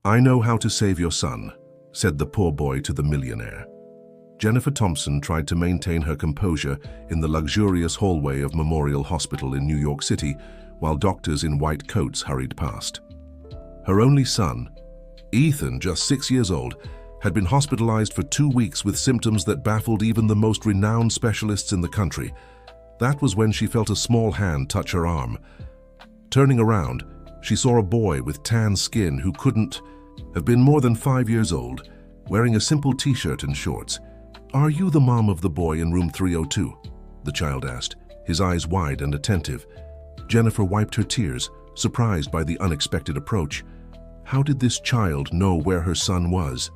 "I know how to save your son," said the poor boy to the millionaire. Jennifer Thompson tried to maintain her composure in the luxurious hallway of Memorial Hospital in New York City while doctors in white coats hurried past. Her only son, Ethan, just 6 years old, had been hospitalized for 2 weeks with symptoms that baffled even the most renowned specialists in the country. That was when she felt a small hand touch her arm. Turning around, she saw a boy with tan skin who couldn't have been more than 5 years old, wearing a simple t-shirt and shorts. "Are you the mom of the boy in room 302? The child asked, his eyes wide and attentive. Jennifer wiped her tears, surprised by the unexpected approach. How did this child know where her son was?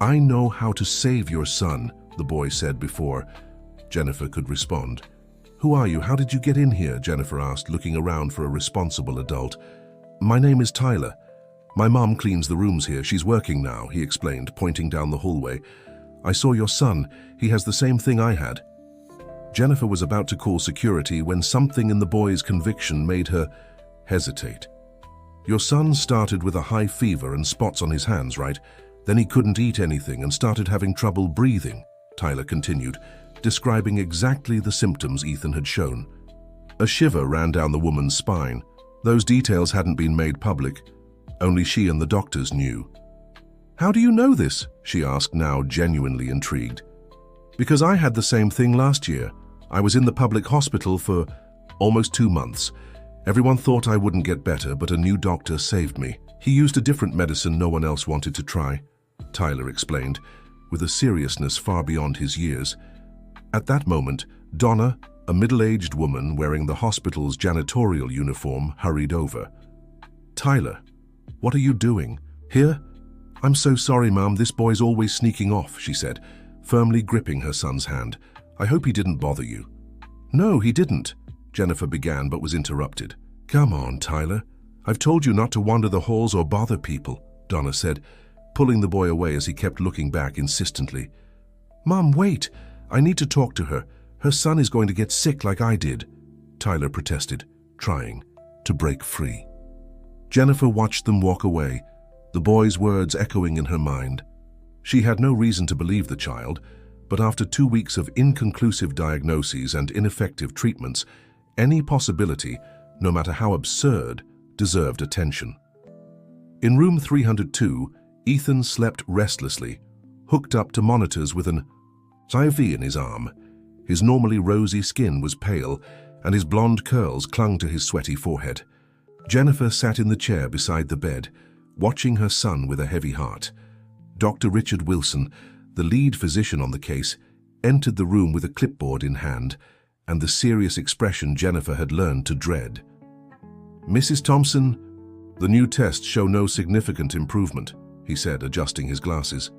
"I know how to save your son," the boy said before Jennifer could respond. "Who are you? How did you get in here?" Jennifer asked, looking around for a responsible adult. "My name is Tyler. My mom cleans the rooms here. She's working now," he explained, pointing down the hallway. "I saw your son. He has the same thing I had." Jennifer was about to call security when something in the boy's conviction made her hesitate. "Your son started with a high fever and spots on his hands, right? Then he couldn't eat anything and started having trouble breathing," Tyler continued, describing exactly the symptoms Ethan had shown. A shiver ran down the woman's spine. Those details hadn't been made public. Only she and the doctors knew. "How do you know this?" she asked, now genuinely intrigued. "Because I had the same thing last year. I was in the public hospital for almost 2 months. Everyone thought I wouldn't get better, but a new doctor saved me. He used a different medicine no one else wanted to try," Tyler explained, with a seriousness far beyond his years. At that moment, Donna, a middle-aged woman wearing the hospital's janitorial uniform, hurried over. "Tyler, what are you doing here?" "I'm so sorry, Mom. This boy's always sneaking off," she said, firmly gripping her son's hand. "I hope he didn't bother you." "No, he didn't," Jennifer began but was interrupted. "Come on, Tyler. I've told you not to wander the halls or bother people," Donna said, pulling the boy away as he kept looking back insistently. "Mom, wait. I need to talk to her. Her son is going to get sick like I did," Tyler protested, trying to break free. Jennifer watched them walk away, the boy's words echoing in her mind. She had no reason to believe the child, but after 2 weeks of inconclusive diagnoses and ineffective treatments, any possibility, no matter how absurd, deserved attention. In room 302, Ethan slept restlessly, hooked up to monitors with an IV in his arm. His normally rosy skin was pale, and his blonde curls clung to his sweaty forehead. Jennifer sat in the chair beside the bed, watching her son with a heavy heart. Dr. Richard Wilson, the lead physician on the case, entered the room with a clipboard in hand and the serious expression Jennifer had learned to dread. "Mrs. Thompson, the new tests show no significant improvement," he said, adjusting his glasses.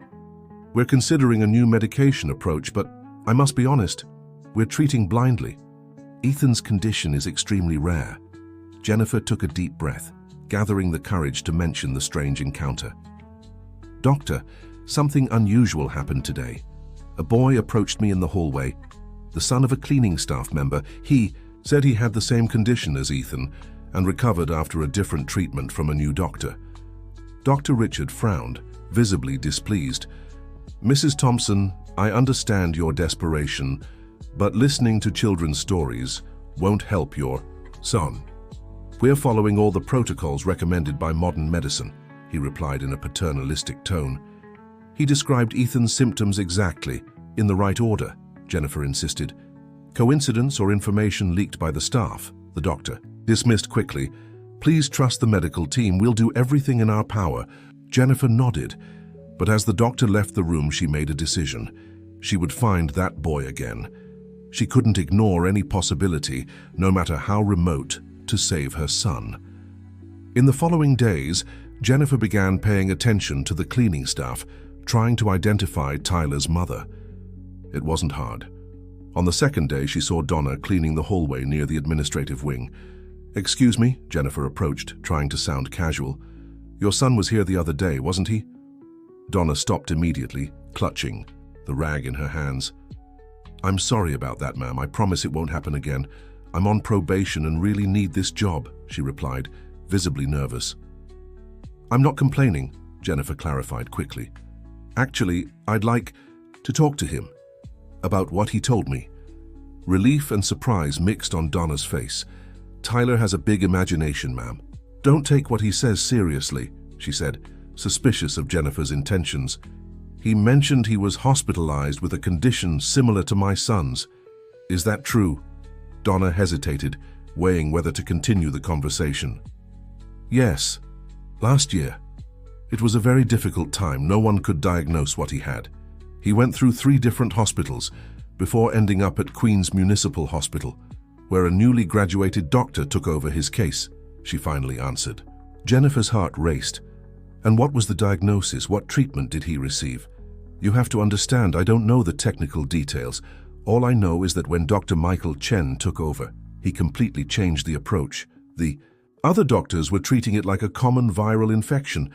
"We're considering a new medication approach, but I must be honest, we're treating blindly. Ethan's condition is extremely rare." Jennifer took a deep breath, gathering the courage to mention the strange encounter. "Doctor, something unusual happened today. A boy approached me in the hallway, the son of a cleaning staff member. He said he had the same condition as Ethan and recovered after a different treatment from a new doctor." Dr. Richard frowned, visibly displeased. "Mrs. Thompson, I understand your desperation, but listening to children's stories won't help your son. We're following all the protocols recommended by modern medicine," he replied in a paternalistic tone. "He described Ethan's symptoms exactly, in the right order," Jennifer insisted. "Coincidence or information leaked by the staff?" the doctor dismissed quickly. "Please trust the medical team. We'll do everything in our power." Jennifer nodded, but as the doctor left the room, she made a decision. She would find that boy again. She couldn't ignore any possibility, no matter how remote, to save her son. In the following days, Jennifer began paying attention to the cleaning staff, trying to identify Tyler's mother. It wasn't hard. On the second day, she saw Donna cleaning the hallway near the administrative wing. "Excuse me," Jennifer approached, trying to sound casual. "Your son was here the other day, wasn't he?" Donna stopped immediately, clutching the rag in her hands. "I'm sorry about that, ma'am. I promise it won't happen again. I'm on probation and really need this job," she replied, visibly nervous. I'm not complaining, Jennifer clarified quickly. Actually, I'd like to talk to him about what he told me. Relief and surprise mixed on Donna's face. Tyler has a big imagination, ma'am. Don't take what he says seriously, she said, suspicious of Jennifer's intentions. He mentioned he was hospitalized with a condition similar to my son's. Is that true? Donna hesitated, weighing whether to continue the conversation. Yes, last year. It was a very difficult time. No one could diagnose what he had. He went through 3 different hospitals before ending up at Queen's Municipal Hospital, where a newly graduated doctor took over his case, she finally answered. Jennifer's heart raced. And what was the diagnosis? What treatment did he receive? You have to understand, I don't know the technical details. All I know is that when Dr. Michael Chen took over, he completely changed the approach. The other doctors were treating it like a common viral infection,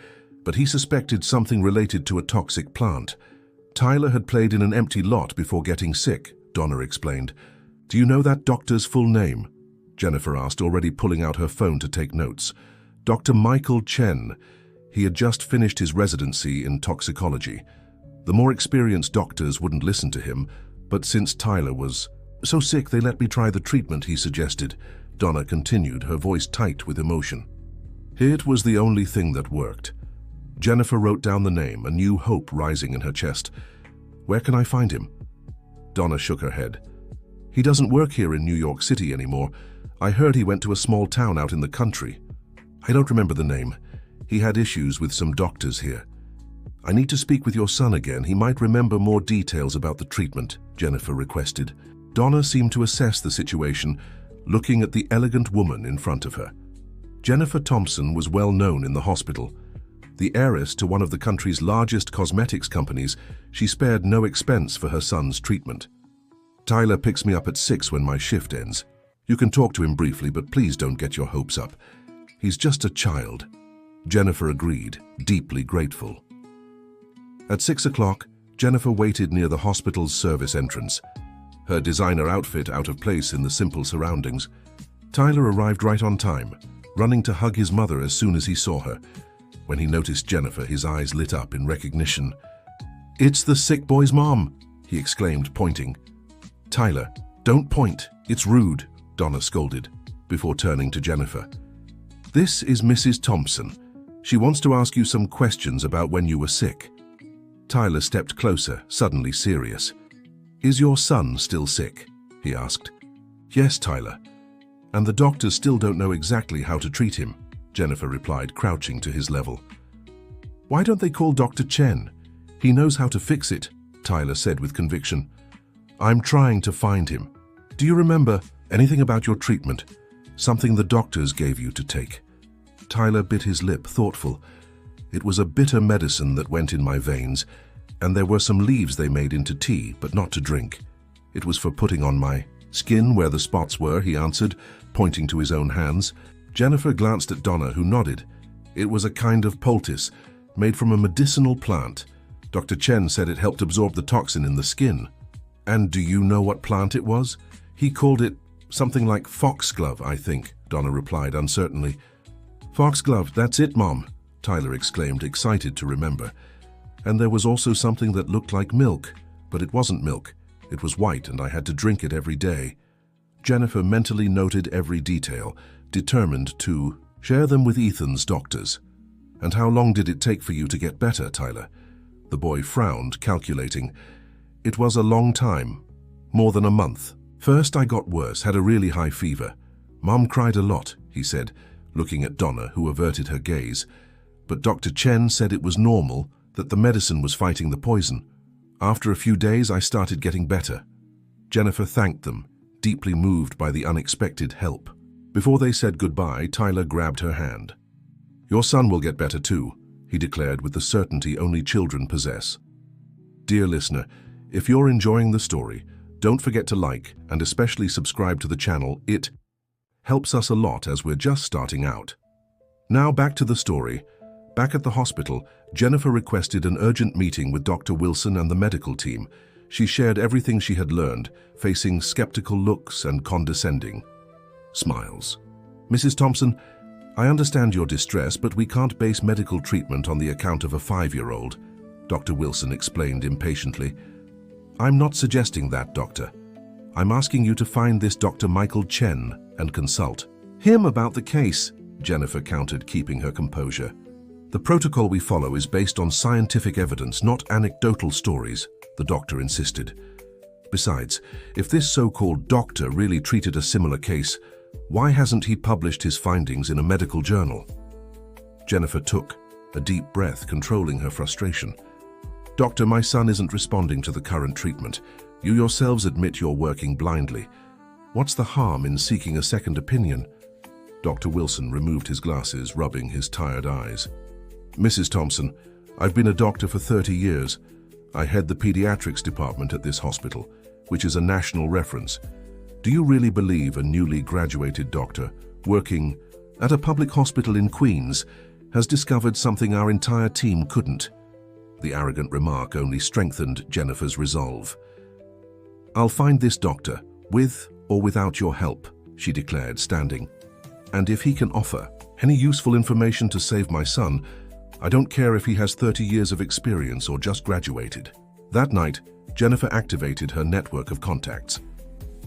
but he suspected something related to a toxic plant. Tyler had played in an empty lot before getting sick, Donna explained. Do you know that doctor's full name? Jennifer asked, already pulling out her phone to take notes. Dr. Michael Chen. He had just finished his residency in toxicology. The more experienced doctors wouldn't listen to him, but since Tyler was so sick, they let me try the treatment he suggested. Donna continued, her voice tight with emotion. It was the only thing that worked. Jennifer wrote down the name, a new hope rising in her chest. Where can I find him? Donna shook her head. He doesn't work here in New York City anymore. I heard he went to a small town out in the country. I don't remember the name. He had issues with some doctors here. I need to speak with your son again. He might remember more details about the treatment, Jennifer requested. Donna seemed to assess the situation, looking at the elegant woman in front of her. Jennifer Thompson was well known in the hospital. The heiress to one of the country's largest cosmetics companies, she spared no expense for her son's treatment. Tyler picks me up at 6 when my shift ends. You can talk to him briefly, but please don't get your hopes up. He's just a child. Jennifer agreed, deeply grateful. At 6 o'clock, Jennifer waited near the hospital's service entrance, her designer outfit out of place in the simple surroundings. Tyler arrived right on time, running to hug his mother as soon as he saw her. When he noticed Jennifer, his eyes lit up in recognition. It's the sick boy's mom, he exclaimed, pointing. Tyler, don't point. It's rude, Donna scolded, before turning to Jennifer. This is Mrs. Thompson. She wants to ask you some questions about when you were sick. Tyler stepped closer, suddenly serious. Is your son still sick? He asked. Yes, Tyler. And the doctors still don't know exactly how to treat him, Jennifer replied, crouching to his level. Why don't they call Dr. Chen? He knows how to fix it, Tyler said with conviction. I'm trying to find him. Do you remember anything about your treatment? Something the doctors gave you to take? Tyler bit his lip, thoughtful. It was a bitter medicine that went in my veins, and there were some leaves they made into tea, but not to drink. It was for putting on my skin where the spots were, he answered, pointing to his own hands. Jennifer glanced at Donna, who nodded. It was a kind of poultice, made from a medicinal plant. Dr. Chen said it helped absorb the toxin in the skin. And do you know what plant it was? He called it something like foxglove, I think, Donna replied uncertainly. Foxglove, that's it, Mom, Tyler exclaimed, excited to remember. And there was also something that looked like milk, but it wasn't milk. It was white, and I had to drink it every day. Jennifer mentally noted every detail, determined to share them with Ethan's doctors. And how long did it take for you to get better, Tyler? The boy frowned, calculating. It was a long time, more than a month. First I got worse, had a really high fever. Mom cried a lot, he said, looking at Donna, who averted her gaze. But Dr. Chen said it was normal, that the medicine was fighting the poison. After a few days, I started getting better. Jennifer thanked them, deeply moved by the unexpected help. Before they said goodbye, Tyler grabbed her hand. Your son will get better too, he declared with the certainty only children possess. Dear listener, if you're enjoying the story, don't forget to like and especially subscribe to the channel. It helps us a lot as we're just starting out. Now back to the story. Back at the hospital, Jennifer requested an urgent meeting with Dr. Wilson and the medical team. She shared everything she had learned, facing skeptical looks and condescending smiles. Mrs. Thompson, I understand your distress, but we can't base medical treatment on the account of a 5-year-old, Dr. Wilson explained impatiently. I'm not suggesting that, Doctor. I'm asking you to find this Dr. Michael Chen and consult him about the case, Jennifer countered, keeping her composure. The protocol we follow is based on scientific evidence, not anecdotal stories, the doctor insisted. Besides, if this so-called doctor really treated a similar case, why hasn't he published his findings in a medical journal? Jennifer took a deep breath, controlling her frustration. Doctor, my son isn't responding to the current treatment. You yourselves admit you're working blindly. What's the harm in seeking a second opinion? Dr. Wilson removed his glasses, rubbing his tired eyes. Mrs. Thompson, I've been a doctor for 30 years. I head the pediatrics department at this hospital, which is a national reference. Do you really believe a newly graduated doctor working at a public hospital in Queens has discovered something our entire team couldn't? The arrogant remark only strengthened Jennifer's resolve. I'll find this doctor, with or without your help, she declared, standing. And if he can offer any useful information to save my son, I don't care if he has 30 years of experience or just graduated. That night, Jennifer activated her network of contacts.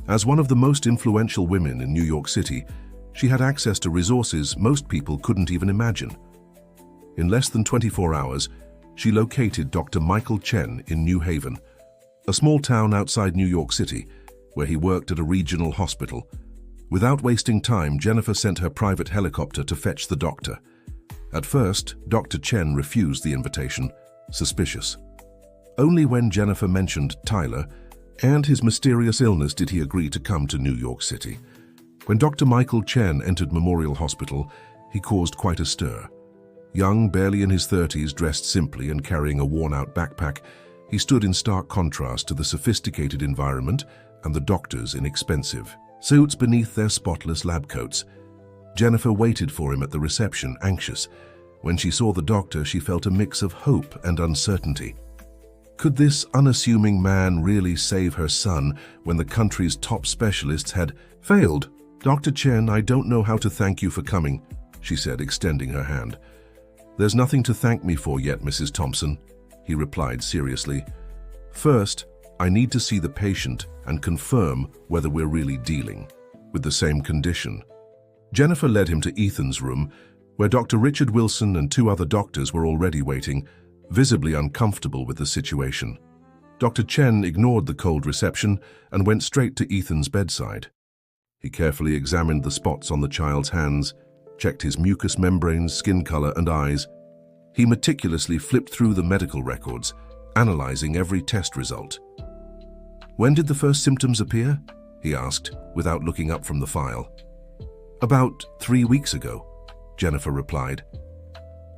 As one of the most influential women in New York City, she had access to resources most people couldn't even imagine. In less than 24 hours, she located Dr. Michael Chen in New Haven, a small town outside New York City, where he worked at a regional hospital. Without wasting time, Jennifer sent her private helicopter to fetch the doctor. At first, Dr. Chen refused the invitation, suspicious. Only when Jennifer mentioned Tyler and his mysterious illness did he agree to come to New York City. When Dr. Michael Chen entered Memorial Hospital, he caused quite a stir. Young, barely in his 30s, dressed simply and carrying a worn-out backpack, he stood in stark contrast to the sophisticated environment and the doctor's inexpensive suits beneath their spotless lab coats. Jennifer waited for him at the reception, anxious. When she saw the doctor, she felt a mix of hope and uncertainty. Could this unassuming man really save her son when the country's top specialists had failed? Dr. Chen, I don't know how to thank you for coming, she said, extending her hand. There's nothing to thank me for yet, Mrs. Thompson, he replied seriously. First, I need to see the patient and confirm whether we're really dealing with the same condition. Jennifer led him to Ethan's room, where Dr. Richard Wilson and 2 other doctors were already waiting, visibly uncomfortable with the situation. Dr. Chen ignored the cold reception and went straight to Ethan's bedside. He carefully examined the spots on the child's hands, checked his mucous membranes, skin color, and eyes. He meticulously flipped through the medical records, analyzing every test result. When did the first symptoms appear? He asked, without looking up from the file. About 3 weeks ago, Jennifer replied.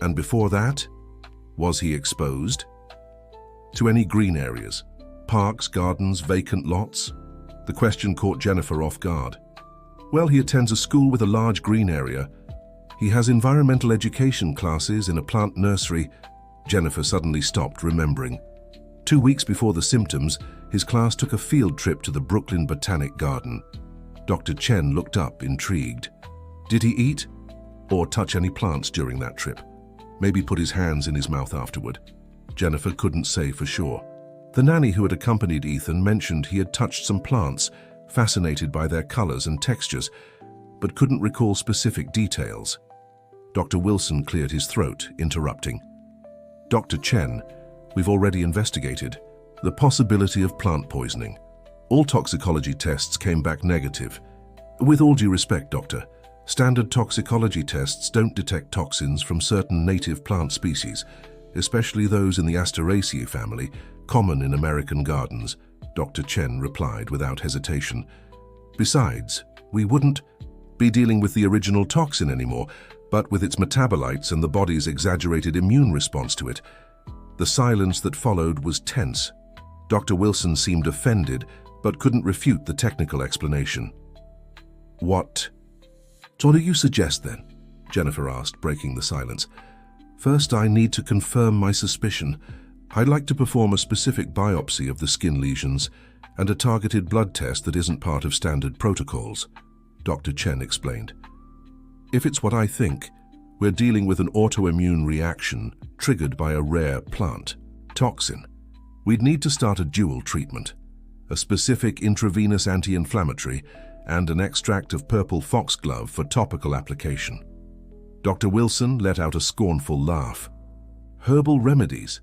And before that? Was he exposed to any green areas, parks, gardens, vacant lots? The question caught Jennifer off guard. Well, he attends a school with a large green area. He has environmental education classes in a plant nursery. Jennifer suddenly stopped, remembering. 2 weeks before the symptoms, his class took a field trip to the Brooklyn Botanic Garden. Dr. Chen looked up, intrigued. Did he eat or touch any plants during that trip? Maybe put his hands in his mouth afterward. Jennifer couldn't say for sure. The nanny who had accompanied Ethan mentioned he had touched some plants, fascinated by their colors and textures, but couldn't recall specific details. Dr. Wilson cleared his throat, interrupting. Dr. Chen, we've already investigated the possibility of plant poisoning. All toxicology tests came back negative. With all due respect, Doctor, standard toxicology tests don't detect toxins from certain native plant species, especially those in the Asteraceae family, common in American gardens, Dr. Chen replied without hesitation. Besides, we wouldn't be dealing with the original toxin anymore, but with its metabolites and the body's exaggerated immune response to it. The silence that followed was tense. Dr. Wilson seemed offended, but couldn't refute the technical explanation. What do you suggest then? Jennifer asked, breaking the silence. First, I need to confirm my suspicion. I'd like to perform a specific biopsy of the skin lesions and a targeted blood test that isn't part of standard protocols, Dr. Chen explained. If it's what I think, we're dealing with an autoimmune reaction triggered by a rare plant toxin. We'd need to start a dual treatment, a specific intravenous anti-inflammatory and an extract of purple foxglove for topical application. Dr. Wilson let out a scornful laugh. Herbal remedies?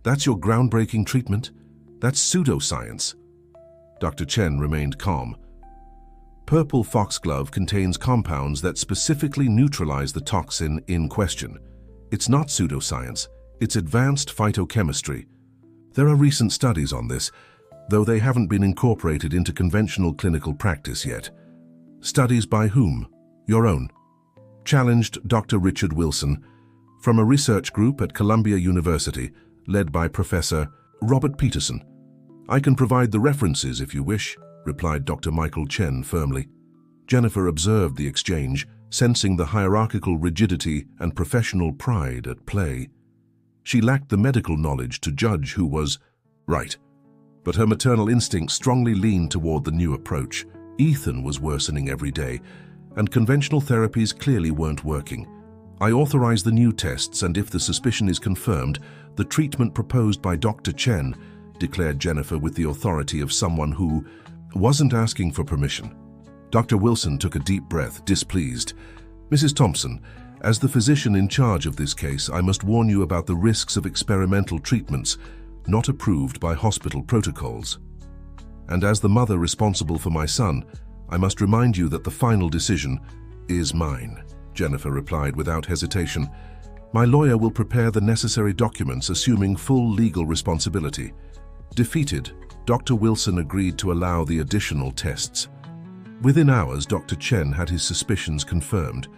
That's your groundbreaking treatment? That's pseudoscience. Dr. Chen remained calm. Purple foxglove contains compounds that specifically neutralize the toxin in question. It's not pseudoscience, it's advanced phytochemistry. There are recent studies on this, though they haven't been incorporated into conventional clinical practice yet. Studies by whom? Your own? Challenged Dr. Richard Wilson, from a research group at Columbia University, led by Professor Robert Peterson. I can provide the references if you wish, replied Dr. Michael Chen firmly. Jennifer observed the exchange, sensing the hierarchical rigidity and professional pride at play. She lacked the medical knowledge to judge who was right, but her maternal instinct strongly leaned toward the new approach. Ethan was worsening every day, and conventional therapies clearly weren't working. I authorize the new tests, and if the suspicion is confirmed, the treatment proposed by Dr. Chen, declared Jennifer with the authority of someone who wasn't asking for permission. Dr. Wilson took a deep breath, displeased. Mrs. Thompson, as the physician in charge of this case, I must warn you about the risks of experimental treatments not approved by hospital protocols. And as the mother responsible for my son, I must remind you that the final decision is mine, Jennifer replied without hesitation. My lawyer will prepare the necessary documents assuming full legal responsibility. Defeated, Dr. Wilson agreed to allow the additional tests. Within hours, Dr. Chen had his suspicions confirmed.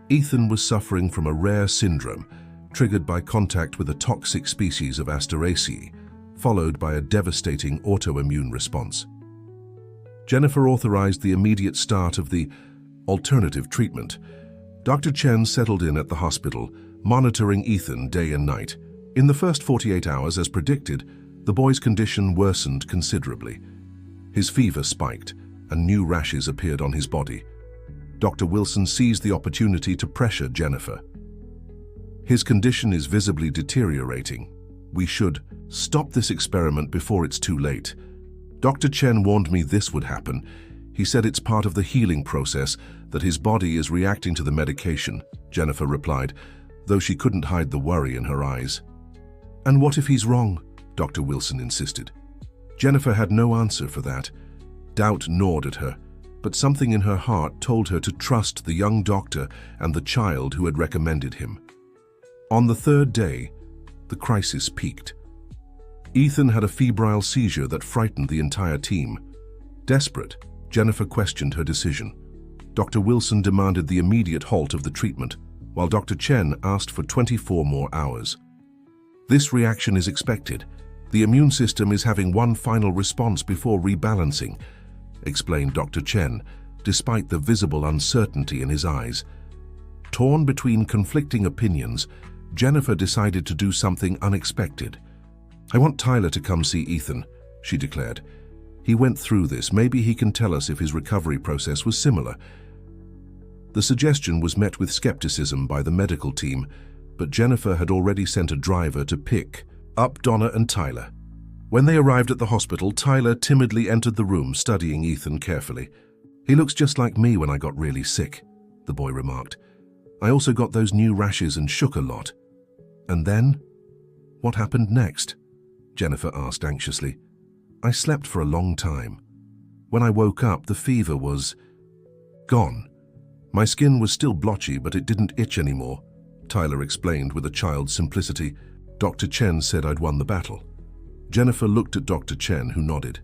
Ethan was suffering from a rare syndrome triggered by contact with a toxic species of Asteraceae, followed by a devastating autoimmune response. Jennifer authorized the immediate start of the alternative treatment. Dr. Chen settled in at the hospital, monitoring Ethan day and night. In the first 48 hours, as predicted, the boy's condition worsened considerably. His fever spiked, and new rashes appeared on his body. Dr. Wilson seized the opportunity to pressure Jennifer. His condition is visibly deteriorating. We should stop this experiment before it's too late. Dr. Chen warned me this would happen. He said it's part of the healing process, that his body is reacting to the medication, Jennifer replied, though she couldn't hide the worry in her eyes. And what if he's wrong? Dr. Wilson insisted. Jennifer had no answer for that. Doubt gnawed at her, but something in her heart told her to trust the young doctor and the child who had recommended him. On the third day, the crisis peaked. Ethan had a febrile seizure that frightened the entire team. Desperate, Jennifer questioned her decision. Dr. Wilson demanded the immediate halt of the treatment, while Dr. Chen asked for 24 more hours. This reaction is expected. The immune system is having one final response before rebalancing, explained Dr. Chen, despite the visible uncertainty in his eyes. Torn between conflicting opinions, Jennifer decided to do something unexpected. I want Tyler to come see Ethan, she declared. He went through this. Maybe he can tell us if his recovery process was similar. The suggestion was met with skepticism by the medical team, but Jennifer had already sent a driver to pick up Donna and Tyler. When they arrived at the hospital, Tyler timidly entered the room, studying Ethan carefully. He looks just like me when I got really sick, the boy remarked. I also got those new rashes and shook a lot. And then? What happened next? Jennifer asked anxiously. I slept for a long time. When I woke up, the fever was gone. My skin was still blotchy, but it didn't itch anymore, Tyler explained with a child's simplicity. Dr. Chen said I'd won the battle. Jennifer looked at Dr. Chen, who nodded.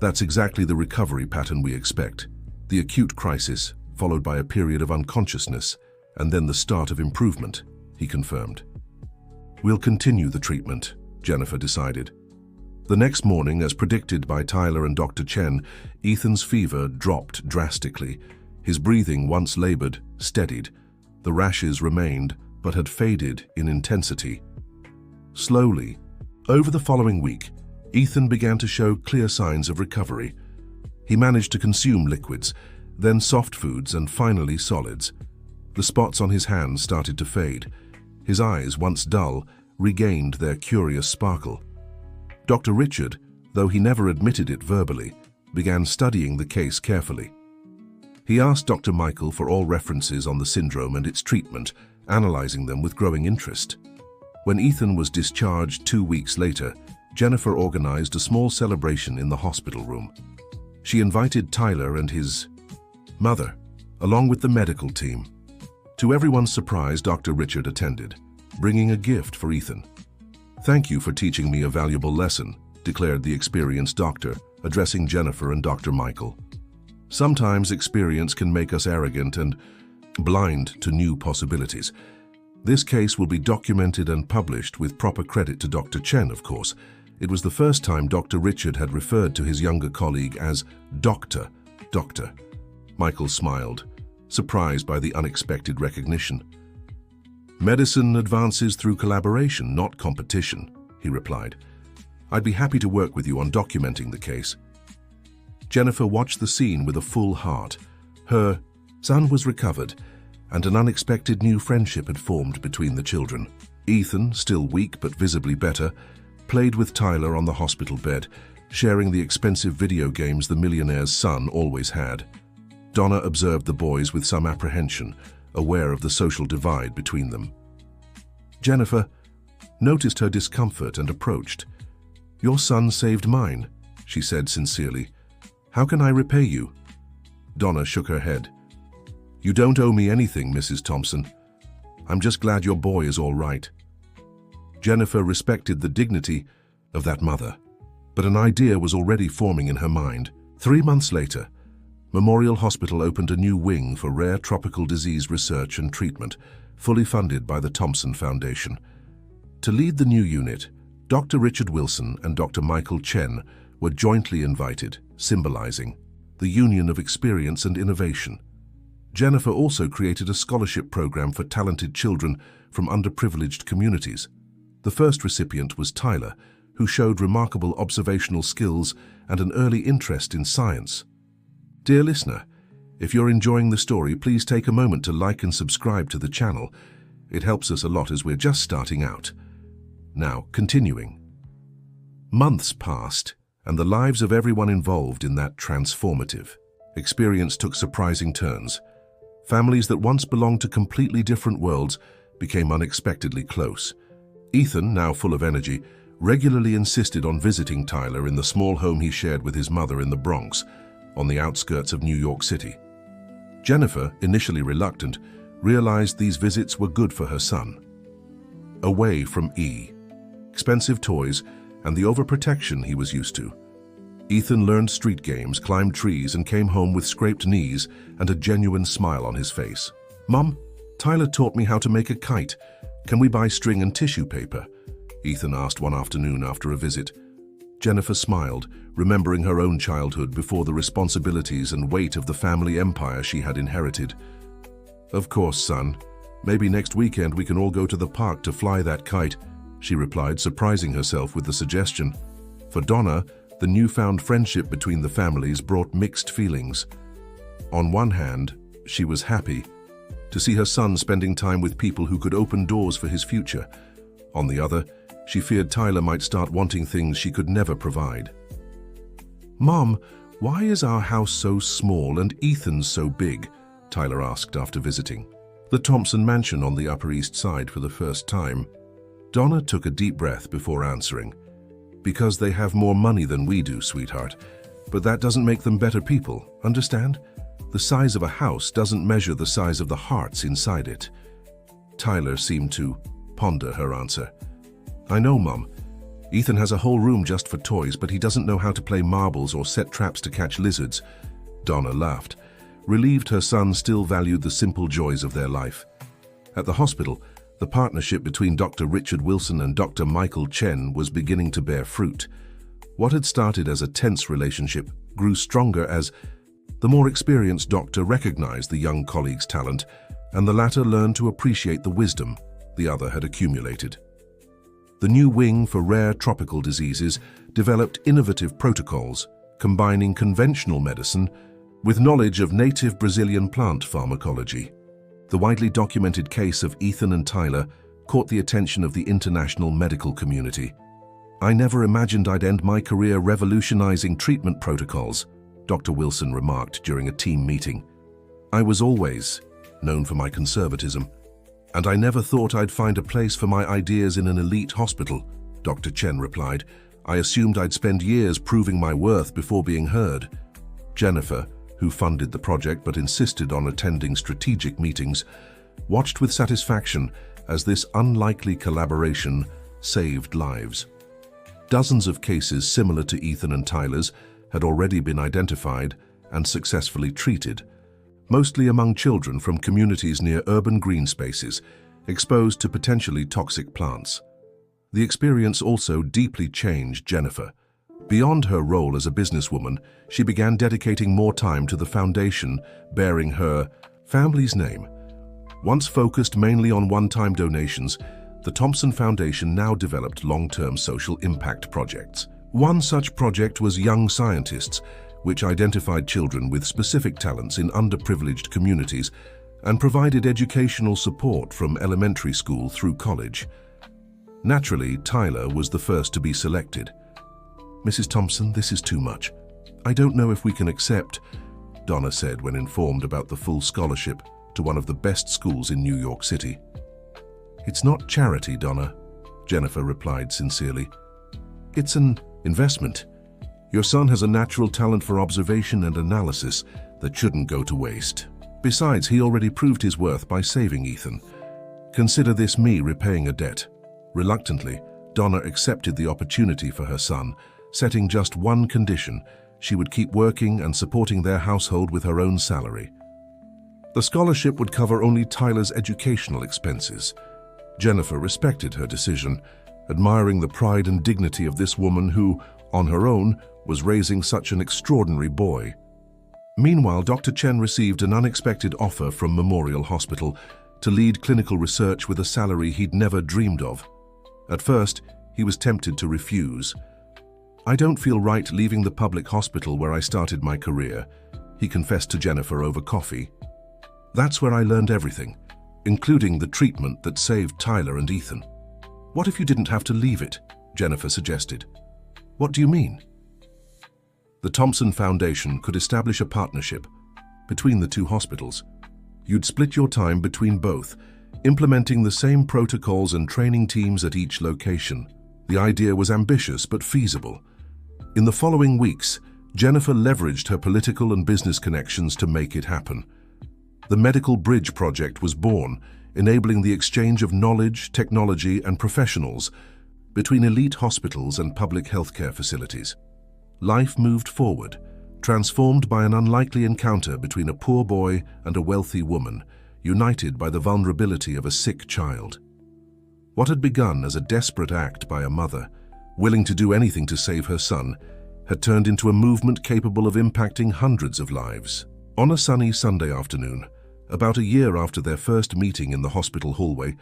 That's exactly the recovery pattern we expect. The acute crisis, followed by a period of unconsciousness, and then the start of improvement, he confirmed. We'll continue the treatment, Jennifer decided. The next morning, as predicted by Tyler and Dr. Chen, Ethan's fever dropped drastically. His breathing, once labored, steadied. The rashes remained, but had faded in intensity. Slowly, over the following week, Ethan began to show clear signs of recovery. He managed to consume liquids, then soft foods, and finally solids. The spots on his hands started to fade. His eyes, once dull, regained their curious sparkle. Dr. Richard, though he never admitted it verbally, began studying the case carefully. He asked Dr. Michael for all references on the syndrome and its treatment, analyzing them with growing interest. When Ethan was discharged 2 weeks later, Jennifer organized a small celebration in the hospital room. She invited Tyler and his mother, along with the medical team. To everyone's surprise, Dr. Richard attended, bringing a gift for Ethan. "Thank you for teaching me a valuable lesson," declared the experienced doctor, addressing Jennifer and Dr. Michael. "Sometimes experience can make us arrogant and blind to new possibilities. This case will be documented and published with proper credit to Dr. Chen, of course. It was the first time Dr. Richard had referred to his younger colleague as Doctor. Michael smiled, surprised by the unexpected recognition. "Medicine advances through collaboration, not competition," he replied. "I'd be happy to work with you on documenting the case." Jennifer watched the scene with a full heart. Her son was recovered, and an unexpected new friendship had formed between the children. Ethan, still weak but visibly better, played with Tyler on the hospital bed, sharing the expensive video games the millionaire's son always had. Donna observed the boys with some apprehension, aware of the social divide between them. Jennifer noticed her discomfort and approached. "Your son saved mine," she said sincerely. "How can I repay you?" Donna shook her head. "You don't owe me anything, Mrs. Thompson. I'm just glad your boy is all right." Jennifer respected the dignity of that mother, but an idea was already forming in her mind. 3 months later, Memorial Hospital opened a new wing for rare tropical disease research and treatment, fully funded by the Thompson Foundation. To lead the new unit, Dr. Richard Wilson and Dr. Michael Chen were jointly invited, symbolizing the union of experience and innovation. Jennifer also created a scholarship program for talented children from underprivileged communities. The first recipient was Tyler, who showed remarkable observational skills and an early interest in science. Dear listener, if you're enjoying the story, please take a moment to like and subscribe to the channel. It helps us a lot as we're just starting out. Now, continuing. Months passed, and the lives of everyone involved in that transformative experience took surprising turns. Families that once belonged to completely different worlds became unexpectedly close. Ethan, now full of energy, regularly insisted on visiting Tyler in the small home he shared with his mother in the Bronx, on the outskirts of New York City. Jennifer, initially reluctant, realized these visits were good for her son. Away from expensive toys and the overprotection he was used to, Ethan learned street games, climbed trees, and came home with scraped knees and a genuine smile on his face. "Mom, Tyler taught me how to make a kite. Can we buy string and tissue paper?" Ethan asked one afternoon after a visit. Jennifer smiled, remembering her own childhood before the responsibilities and weight of the family empire she had inherited. "Of course, son. Maybe next weekend we can all go to the park to fly that kite," she replied, surprising herself with the suggestion. For Donna, the newfound friendship between the families brought mixed feelings. On one hand, she was happy to see her son spending time with people who could open doors for his future. On the other, she feared Tyler might start wanting things she could never provide. "Mom, why is our house so small and Ethan's so big?" Tyler asked after visiting the Thompson mansion on the Upper East Side for the first time. Donna took a deep breath before answering. "Because they have more money than we do, sweetheart. But that doesn't make them better people, understand? The size of a house doesn't measure the size of the hearts inside it." Tyler seemed to ponder her answer. "I know, Mom. Ethan has a whole room just for toys, but he doesn't know how to play marbles or set traps to catch lizards." Donna laughed, relieved her son still valued the simple joys of their life. At the hospital, the partnership between Dr. Richard Wilson and Dr. Michael Chen was beginning to bear fruit. What had started as a tense relationship grew stronger as the more experienced doctor recognized the young colleague's talent, and the latter learned to appreciate the wisdom the other had accumulated. The new wing for rare tropical diseases developed innovative protocols, combining conventional medicine with knowledge of native Brazilian plant pharmacology. The widely documented case of Ethan and Tyler caught the attention of the international medical community. "I never imagined I'd end my career revolutionizing treatment protocols," Dr. Wilson remarked during a team meeting. "I was always known for my conservatism, and I never thought I'd find a place for my ideas in an elite hospital," Dr. Chen replied. "I assumed I'd spend years proving my worth before being heard." Jennifer, who funded the project but insisted on attending strategic meetings, watched with satisfaction as this unlikely collaboration saved lives. Dozens of cases similar to Ethan and Tyler's had already been identified and successfully treated, mostly among children from communities near urban green spaces, exposed to potentially toxic plants. The experience also deeply changed Jennifer. Beyond her role as a businesswoman, she began dedicating more time to the foundation bearing her family's name. Once focused mainly on one-time donations, the Thompson Foundation now developed long-term social impact projects. One such project was Young Scientists, which identified children with specific talents in underprivileged communities and provided educational support from elementary school through college. Naturally, Tyler was the first to be selected. "Mrs. Thompson, this is too much. I don't know if we can accept," Donna said when informed about the full scholarship to one of the best schools in New York City. "It's not charity, Donna," Jennifer replied sincerely. "It's an investment. Your son has a natural talent for observation and analysis that shouldn't go to waste. Besides, he already proved his worth by saving Ethan. Consider this me repaying a debt." Reluctantly, Donna accepted the opportunity for her son, setting just one condition: she would keep working and supporting their household with her own salary. The scholarship would cover only Tyler's educational expenses. Jennifer respected her decision, admiring the pride and dignity of this woman who, on her own, was raising such an extraordinary boy. Meanwhile, Dr. Chen received an unexpected offer from Memorial Hospital to lead clinical research with a salary he'd never dreamed of. At first, he was tempted to refuse. "I don't feel right leaving the public hospital where I started my career," he confessed to Jennifer over coffee. "That's where I learned everything, including the treatment that saved Tyler and Ethan." "What if you didn't have to leave it?" Jennifer suggested. "What do you mean?" The Thompson Foundation could establish a partnership between the two hospitals. You'd split your time between both, implementing the same protocols and training teams at each location. The idea was ambitious but feasible. In the following weeks, Jennifer leveraged her political and business connections to make it happen. The Medical Bridge Project was born, enabling the exchange of knowledge, technology, and professionals between elite hospitals and public healthcare facilities. Life moved forward, transformed by an unlikely encounter between a poor boy and a wealthy woman, united by the vulnerability of a sick child. What had begun as a desperate act by a mother, willing to do anything to save her son, had turned into a movement capable of impacting hundreds of lives. On a sunny Sunday afternoon, about a year after their first meeting in the hospital hallway,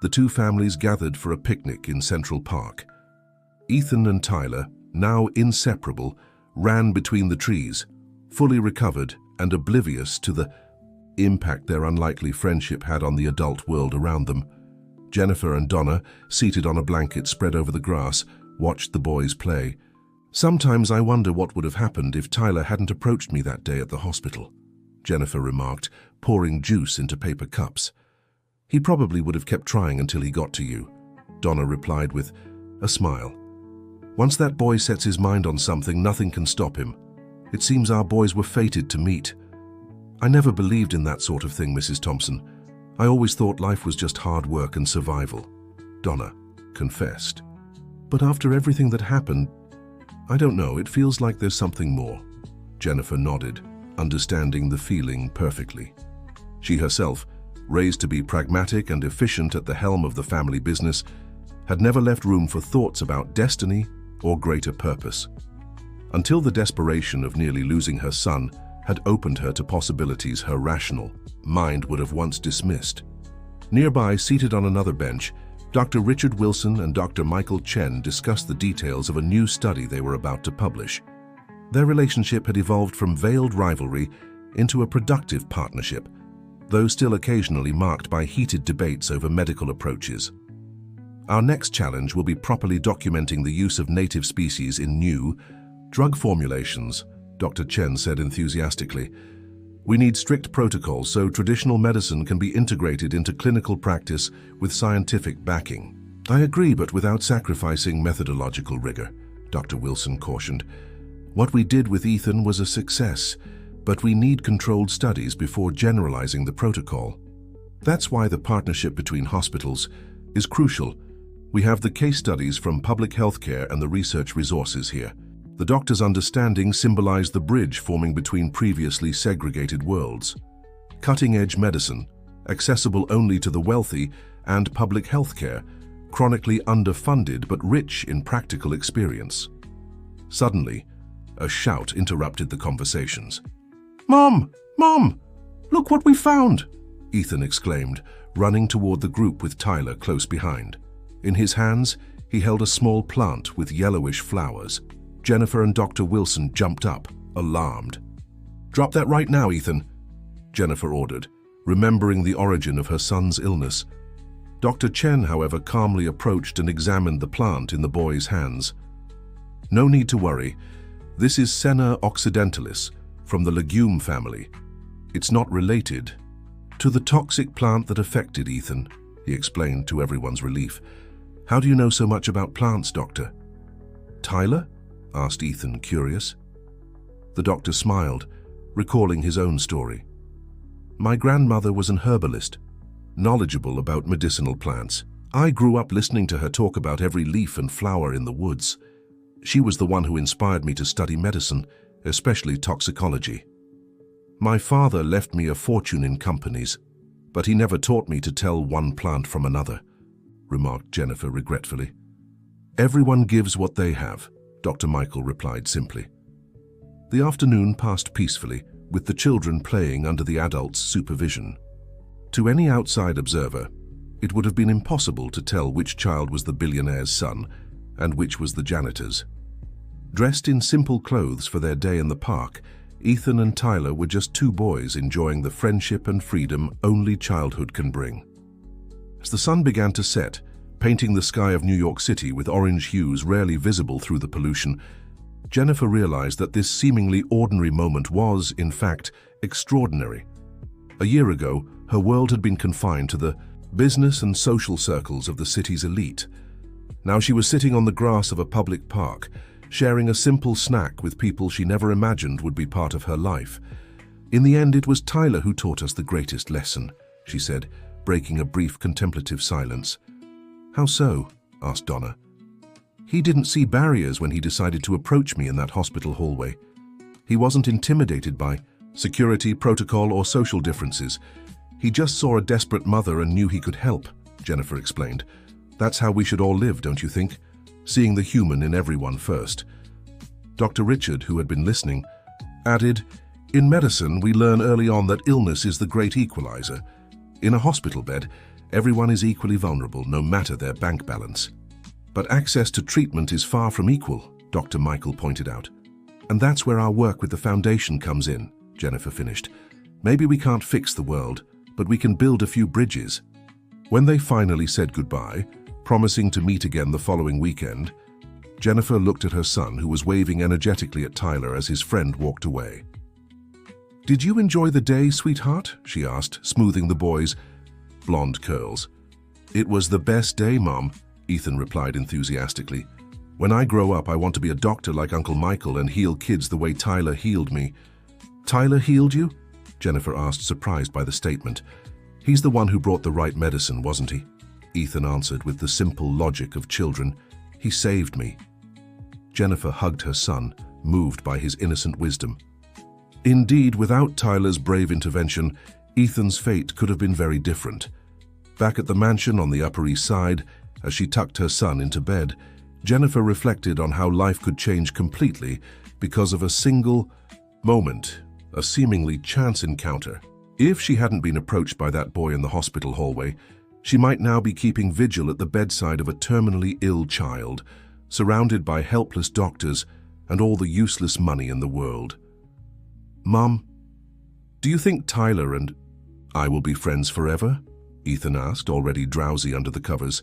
the two families gathered for a picnic in Central Park. Ethan and Tyler, now inseparable, ran between the trees, fully recovered and oblivious to the impact their unlikely friendship had on the adult world around them. Jennifer and Donna, seated on a blanket spread over the grass, watched the boys play. "Sometimes I wonder what would have happened if Tyler hadn't approached me that day at the hospital," Jennifer remarked, pouring juice into paper cups. "He probably would have kept trying until he got to you," Donna replied with a smile. "Once that boy sets his mind on something, nothing can stop him. It seems our boys were fated to meet." "I never believed in that sort of thing, Mrs. Thompson. I always thought life was just hard work and survival," Donna confessed. "But after everything that happened, I don't know, it feels like there's something more." Jennifer nodded, understanding the feeling perfectly. She herself, raised to be pragmatic and efficient at the helm of the family business, had never left room for thoughts about destiny or greater purpose. Until the desperation of nearly losing her son had opened her to possibilities her rational mind would have once dismissed. Nearby, seated on another bench, Dr. Richard Wilson and Dr. Michael Chen discussed the details of a new study they were about to publish. Their relationship had evolved from veiled rivalry into a productive partnership, though still occasionally marked by heated debates over medical approaches. Our next challenge will be properly documenting the use of native species in new drug formulations, Dr. Chen said enthusiastically. We need strict protocols so traditional medicine can be integrated into clinical practice with scientific backing. I agree, but without sacrificing methodological rigor, Dr. Wilson cautioned. What we did with Ethan was a success, but we need controlled studies before generalizing the protocol. That's why the partnership between hospitals is crucial. We have the case studies from public healthcare and the research resources here. The doctor's understanding symbolized the bridge forming between previously segregated worlds. Cutting-edge medicine, accessible only to the wealthy, and public healthcare, chronically underfunded but rich in practical experience. Suddenly, a shout interrupted the conversations. "Mom! Mom! Look what we found!" Ethan exclaimed, running toward the group with Tyler close behind. In his hands, he held a small plant with yellowish flowers. Jennifer and Dr. Wilson jumped up, alarmed. "Drop that right now, Ethan," Jennifer ordered, remembering the origin of her son's illness. Dr. Chen, however, calmly approached and examined the plant in the boy's hands. "No need to worry. This is Senna occidentalis, from the legume family. It's not related to the toxic plant that affected Ethan," he explained to everyone's relief. "How do you know so much about plants, Doctor?" "Tyler?" asked Ethan, curious. The doctor smiled, recalling his own story. "My grandmother was an herbalist, knowledgeable about medicinal plants. I grew up listening to her talk about every leaf and flower in the woods. She was the one who inspired me to study medicine, especially toxicology. My father left me a fortune in companies, but he never taught me to tell one plant from another," remarked Jennifer regretfully. "Everyone gives what they have," Dr. Michael replied simply. The afternoon passed peacefully, with the children playing under the adults' supervision. To any outside observer, it would have been impossible to tell which child was the billionaire's son and which was the janitor's. Dressed in simple clothes for their day in the park, Ethan and Tyler were just two boys enjoying the friendship and freedom only childhood can bring. As the sun began to set, painting the sky of New York City with orange hues rarely visible through the pollution, Jennifer realized that this seemingly ordinary moment was, in fact, extraordinary. A year ago, her world had been confined to the business and social circles of the city's elite. Now she was sitting on the grass of a public park, sharing a simple snack with people she never imagined would be part of her life. "In the end, it was Tyler who taught us the greatest lesson," she said, breaking a brief contemplative silence. "How so?" asked Donna. "He didn't see barriers when he decided to approach me in that hospital hallway. He wasn't intimidated by security, protocol, or social differences. He just saw a desperate mother and knew he could help," Jennifer explained. "That's how we should all live, don't you think? Seeing the human in everyone first." Dr. Richard, who had been listening, added, "In medicine, we learn early on that illness is the great equalizer. In a hospital bed, everyone is equally vulnerable, no matter their bank balance. But access to treatment is far from equal," Dr. Michael pointed out. "And that's where our work with the foundation comes in," Jennifer finished. "Maybe we can't fix the world, but we can build a few bridges." When they finally said goodbye, promising to meet again the following weekend, Jennifer looked at her son, who was waving energetically at Tyler as his friend walked away. "Did you enjoy the day, sweetheart?" she asked, smoothing the boy's blonde curls. "It was the best day, Mom," Ethan replied enthusiastically. "When I grow up, I want to be a doctor like Uncle Michael and heal kids the way Tyler healed me." "Tyler healed you?" Jennifer asked, surprised by the statement. "He's the one who brought the right medicine, wasn't he?" Ethan answered with the simple logic of children. "He saved me." Jennifer hugged her son, moved by his innocent wisdom. Indeed, without Tyler's brave intervention, Ethan's fate could have been very different. Back at the mansion on the Upper East Side, as she tucked her son into bed, Jennifer reflected on how life could change completely because of a single moment, a seemingly chance encounter. If she hadn't been approached by that boy in the hospital hallway, she might now be keeping vigil at the bedside of a terminally ill child, surrounded by helpless doctors and all the useless money in the world. "Mom, do you think Tyler and I will be friends forever? Ethan asked, already drowsy under the covers.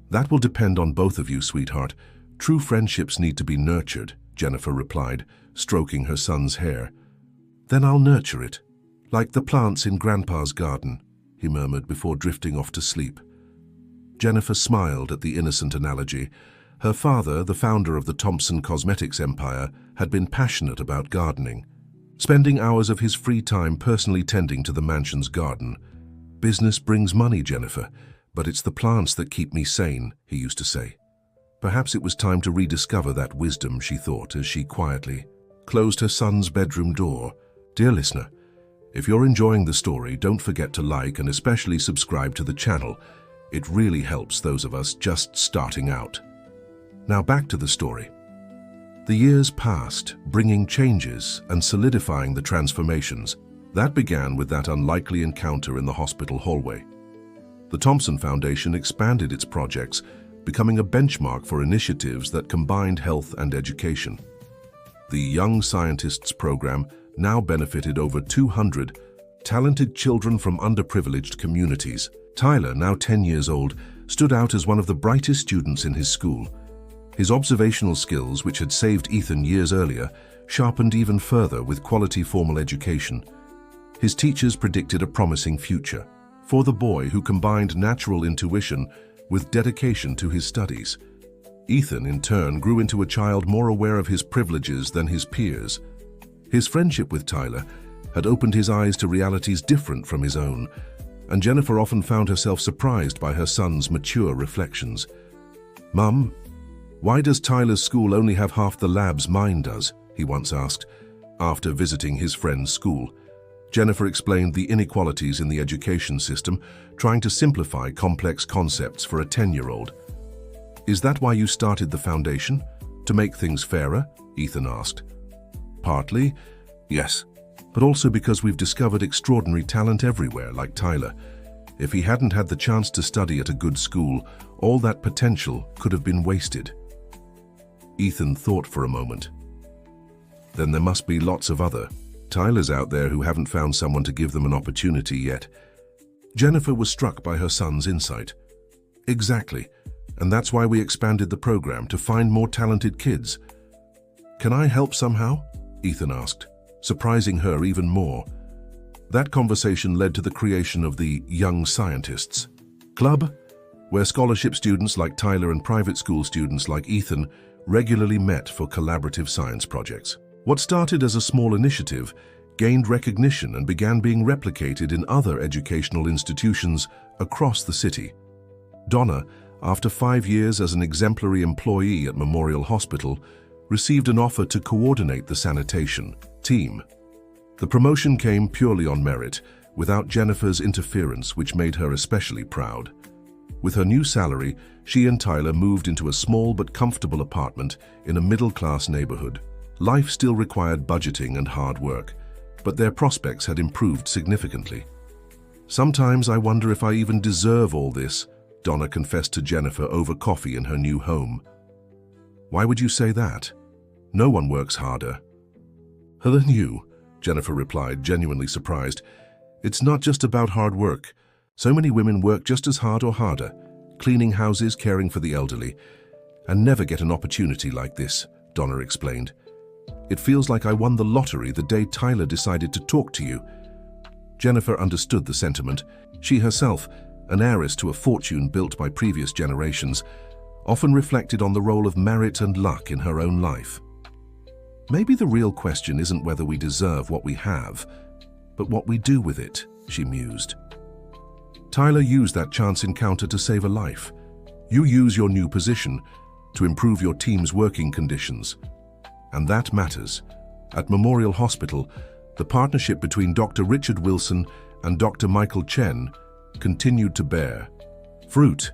That will depend on both of you, sweetheart. True friendships need to be nurtured, Jennifer replied, stroking her son's hair. Then I'll nurture it, like the plants in Grandpa's garden, he murmured before drifting off to sleep. Jennifer smiled at the innocent analogy. Her father, the founder of the Thompson Cosmetics empire, had been passionate about gardening, spending hours of his free time personally tending to the mansion's garden. Business brings money, Jennifer, but it's the plants that keep me sane, he used to say. Perhaps it was time to rediscover that wisdom, she thought, as she quietly closed her son's bedroom door. Dear listener, if you're enjoying the story, don't forget to like and especially subscribe to the channel. It really helps those of us just starting out. Now back to the story. The years passed, bringing changes and solidifying the transformations. That began with that unlikely encounter in the hospital hallway. The Thompson Foundation expanded its projects, becoming a benchmark for initiatives that combined health and education. The Young Scientists program now benefited over 200 talented children from underprivileged communities. Tyler, now 10 years old, stood out as one of the brightest students in his school. His observational skills, which had saved Ethan years earlier, sharpened even further with quality formal education. His teachers predicted a promising future for the boy who combined natural intuition with dedication to his studies. Ethan, in turn, grew into a child more aware of his privileges than his peers. His friendship with Tyler had opened his eyes to realities different from his own, and Jennifer often found herself surprised by her son's mature reflections. "Mum, why does Tyler's school only have half the labs mine does?" he once asked, after visiting his friend's school. Jennifer explained the inequalities in the education system, trying to simplify complex concepts for a 10-year-old. "Is that why you started the foundation? To make things fairer?" Ethan asked. "Partly, yes, but also because we've discovered extraordinary talent everywhere, like Tyler. If he hadn't had the chance to study at a good school, all that potential could have been wasted." Ethan thought for a moment. "Then there must be lots of other Tylers out there who haven't found someone to give them an opportunity yet." Jennifer was struck by her son's insight. "Exactly, and that's why we expanded the program, to find more talented kids." "Can I help somehow?" Ethan asked, surprising her even more. That conversation led to the creation of the Young Scientists Club, where scholarship students like Tyler and private school students like Ethan regularly met for collaborative science projects. What started as a small initiative gained recognition and began being replicated in other educational institutions across the city. Donna, after 5 years as an exemplary employee at Memorial Hospital, received an offer to coordinate the sanitation team. The promotion came purely on merit, without Jennifer's interference, which made her especially proud. With her new salary, she and Tyler moved into a small but comfortable apartment in a middle-class neighborhood. Life still required budgeting and hard work, but their prospects had improved significantly. "Sometimes I wonder if I even deserve all this," Donna confessed to Jennifer over coffee in her new home. "Why would you say that? No one works harder." "Than you," Jennifer replied, genuinely surprised. "It's not just about hard work. So many women work just as hard or harder, cleaning houses, caring for the elderly, and never get an opportunity like this," Donna explained. "It feels like I won the lottery the day Tyler decided to talk to you." Jennifer understood the sentiment. She herself, an heiress to a fortune built by previous generations, often reflected on the role of merit and luck in her own life. "Maybe the real question isn't whether we deserve what we have, but what we do with it," she mused. "Tyler used that chance encounter to save a life. You use your new position to improve your team's working conditions. And that matters." At Memorial Hospital, the partnership between Dr. Richard Wilson and Dr. Michael Chen continued to bear fruit.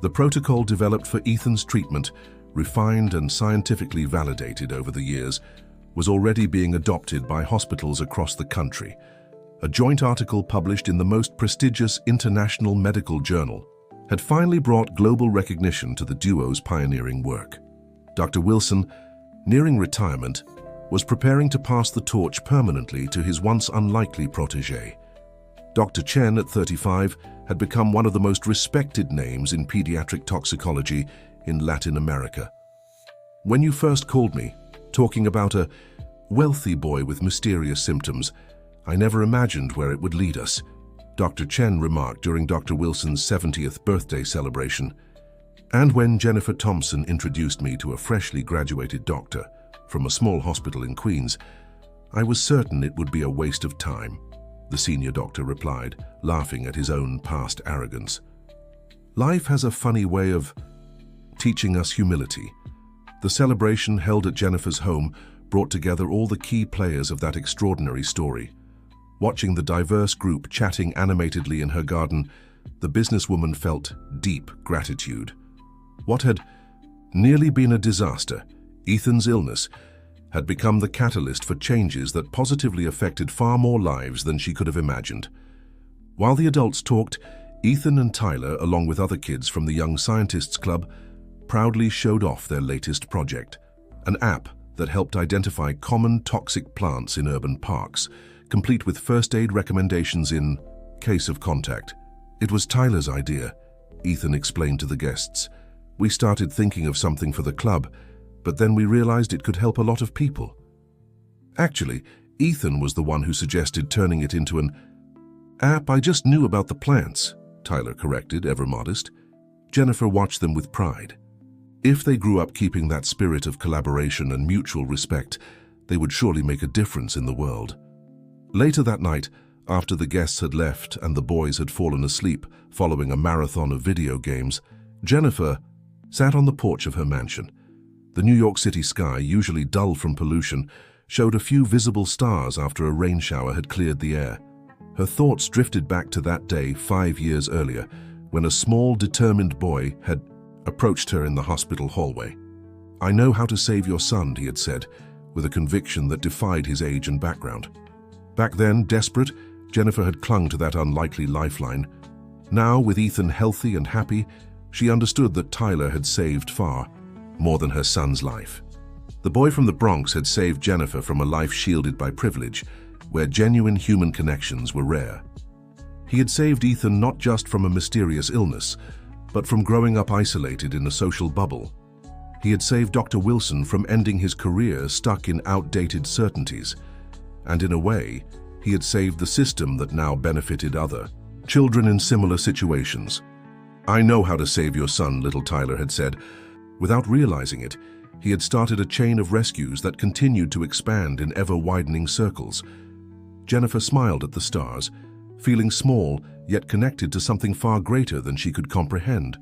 The protocol developed for Ethan's treatment, refined and scientifically validated over the years, was already being adopted by hospitals across the country. A joint article published in the most prestigious international medical journal had finally brought global recognition to the duo's pioneering work. Dr. Wilson, nearing retirement, was preparing to pass the torch permanently to his once unlikely protégé. Dr. Chen, at 35, had become one of the most respected names in pediatric toxicology in Latin America. When you first called me, talking about a wealthy boy with mysterious symptoms, I never imagined where it would lead us, Dr. Chen remarked during Dr. Wilson's 70th birthday celebration. And when Jennifer Thompson introduced me to a freshly graduated doctor from a small hospital in Queens, I was certain it would be a waste of time, the senior doctor replied, laughing at his own past arrogance. Life has a funny way of teaching us humility. The celebration held at Jennifer's home brought together all the key players of that extraordinary story. Watching the diverse group chatting animatedly in her garden, the businesswoman felt deep gratitude. What had nearly been a disaster, Ethan's illness, had become the catalyst for changes that positively affected far more lives than she could have imagined. While the adults talked, Ethan and Tyler, along with other kids from the Young Scientists Club, proudly showed off their latest project, an app that helped identify common toxic plants in urban parks, complete with first aid recommendations in case of contact. It was Tyler's idea, Ethan explained to the guests. We started thinking of something for the club, but then we realized it could help a lot of people. Actually, Ethan was the one who suggested turning it into an app. I just knew about the plants, Tyler corrected, ever modest. Jennifer watched them with pride. If they grew up keeping that spirit of collaboration and mutual respect, they would surely make a difference in the world. Later that night, after the guests had left and the boys had fallen asleep following a marathon of video games, Jennifer sat on the porch of her mansion. The New York City sky, usually dull from pollution, showed a few visible stars after a rain shower had cleared the air. Her thoughts drifted back to that day 5 years earlier, when a small, determined boy had approached her in the hospital hallway. "I know how to save your son," he had said, with a conviction that defied his age and background. Back then, desperate, Jennifer had clung to that unlikely lifeline. Now, with Ethan healthy and happy, she understood that Tyler had saved far more than her son's life. The boy from the Bronx had saved Jennifer from a life shielded by privilege, where genuine human connections were rare. He had saved Ethan not just from a mysterious illness, but from growing up isolated in a social bubble. He had saved Dr. Wilson from ending his career stuck in outdated certainties. And in a way, he had saved the system that now benefited other children in similar situations. "I know how to save your son," little Tyler had said. Without realizing it, he had started a chain of rescues that continued to expand in ever-widening circles. Jennifer smiled at the stars, feeling small yet connected to something far greater than she could comprehend.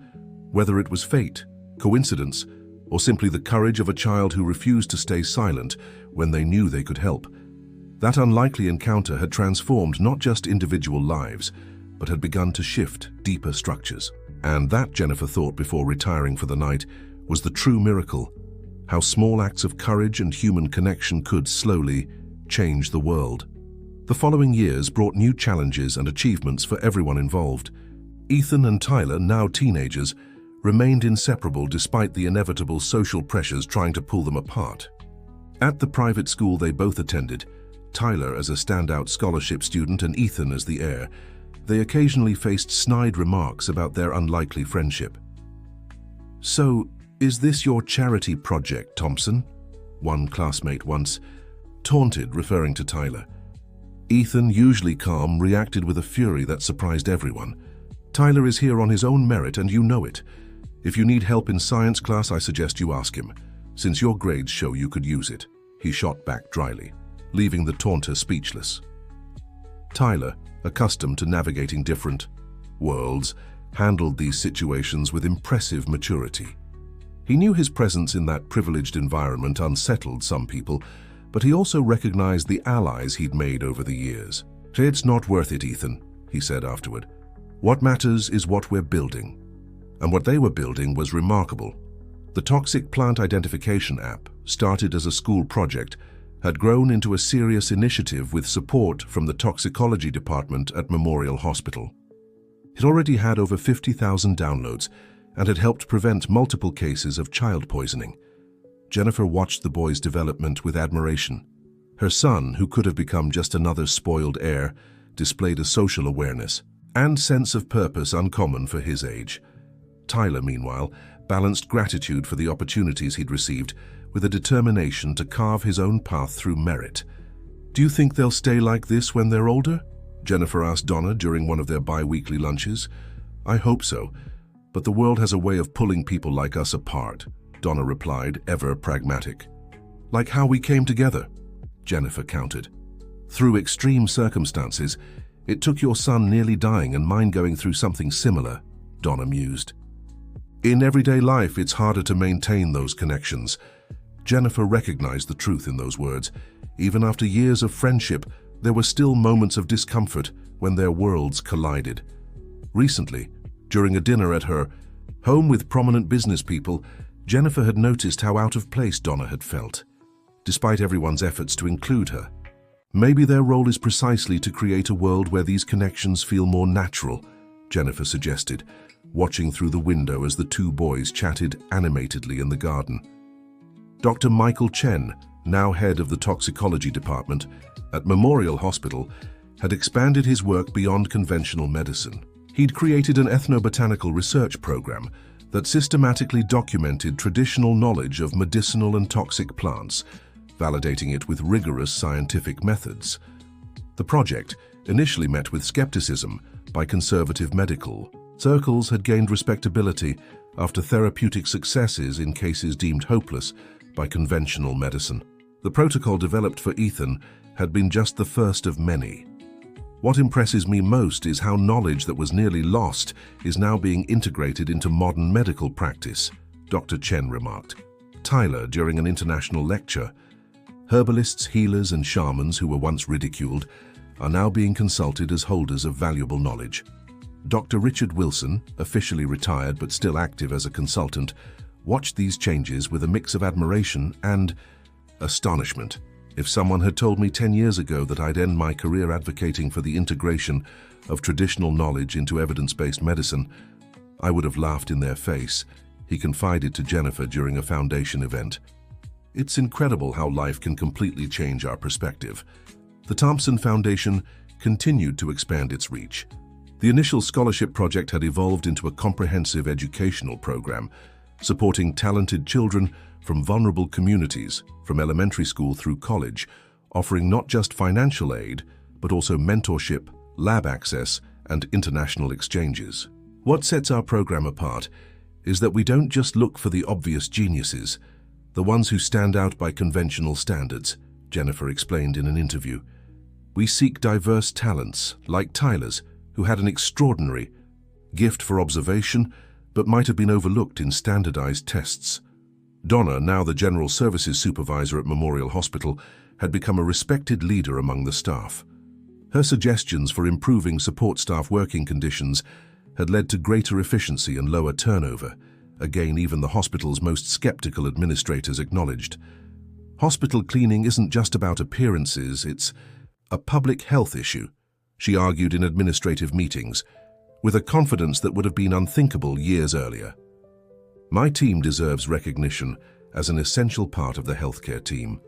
Whether it was fate, coincidence, or simply the courage of a child who refused to stay silent when they knew they could help, that unlikely encounter had transformed not just individual lives, but had begun to shift deeper structures. And that, Jennifer thought before retiring for the night, was the true miracle, how small acts of courage and human connection could slowly change the world. The following years brought new challenges and achievements for everyone involved. Ethan and Tyler, now teenagers, remained inseparable despite the inevitable social pressures trying to pull them apart. At the private school they both attended, Tyler as a standout scholarship student and Ethan as the heir, they occasionally faced snide remarks about their unlikely friendship. "So, is this your charity project, Thompson?" one classmate once taunted, referring to Tyler. Ethan, usually calm, reacted with a fury that surprised everyone. "Tyler is here on his own merit, and you know it. If you need help in science class, I suggest you ask him, since your grades show you could use it," he shot back dryly, leaving the taunter speechless. Tyler, accustomed to navigating different worlds, handled these situations with impressive maturity. He knew his presence in that privileged environment unsettled some people, but he also recognized the allies he'd made over the years. "It's not worth it, Ethan," he said afterward. "What matters is what we're building." And what they were building was remarkable. The Toxic Plant Identification app, started as a school project, had grown into a serious initiative with support from the toxicology department at Memorial Hospital. It already had over 50,000 downloads and had helped prevent multiple cases of child poisoning. Jennifer watched the boy's development with admiration. Her son, who could have become just another spoiled heir, displayed a social awareness and sense of purpose uncommon for his age. Tyler, meanwhile, balanced gratitude for the opportunities he'd received with a determination to carve his own path through merit. "Do you think they'll stay like this when they're older?" Jennifer asked Donna during one of their bi-weekly lunches. "I hope so, but the world has a way of pulling people like us apart," Donna replied, ever pragmatic. "Like how we came together," Jennifer countered. "Through extreme circumstances, it took your son nearly dying and mine going through something similar," Donna mused. "In everyday life, it's harder to maintain those connections." Jennifer recognized the truth in those words. Even after years of friendship, there were still moments of discomfort when their worlds collided. Recently, during a dinner at her home with prominent business people, Jennifer had noticed how out of place Donna had felt, despite everyone's efforts to include her. "Maybe their role is precisely to create a world where these connections feel more natural," Jennifer suggested, watching through the window as the two boys chatted animatedly in the garden. Dr. Michael Chen, now head of the toxicology department at Memorial Hospital, had expanded his work beyond conventional medicine. He'd created an ethnobotanical research program that systematically documented traditional knowledge of medicinal and toxic plants, validating it with rigorous scientific methods. The project, initially met with skepticism by conservative medical circles, had gained respectability after therapeutic successes in cases deemed hopeless by conventional medicine. The protocol developed for Ethan had been just the first of many. "What impresses me most is how knowledge that was nearly lost is now being integrated into modern medical practice," Dr. Chen remarked. Tyler, during an international lecture, "Herbalists, healers, and shamans who were once ridiculed are now being consulted as holders of valuable knowledge." Dr. Richard Wilson, officially retired but still active as a consultant, watched these changes with a mix of admiration and astonishment. "If someone had told me 10 years ago that I'd end my career advocating for the integration of traditional knowledge into evidence-based medicine, I would have laughed in their face," he confided to Jennifer during a foundation event. "It's incredible how life can completely change our perspective." The Thompson Foundation continued to expand its reach. The initial scholarship project had evolved into a comprehensive educational program, supporting talented children from vulnerable communities, from elementary school through college, offering not just financial aid, but also mentorship, lab access, and international exchanges. "What sets our program apart is that we don't just look for the obvious geniuses, the ones who stand out by conventional standards," Jennifer explained in an interview. "We seek diverse talents, like Tyler's, who had an extraordinary gift for observation, but might have been overlooked in standardized tests." Donna, now the General Services Supervisor at Memorial Hospital, had become a respected leader among the staff. Her suggestions for improving support staff working conditions had led to greater efficiency and lower turnover, a gain even the hospital's most skeptical administrators acknowledged. "Hospital cleaning isn't just about appearances, it's a public health issue," she argued in administrative meetings, with a confidence that would have been unthinkable years earlier. "My team deserves recognition as an essential part of the healthcare team."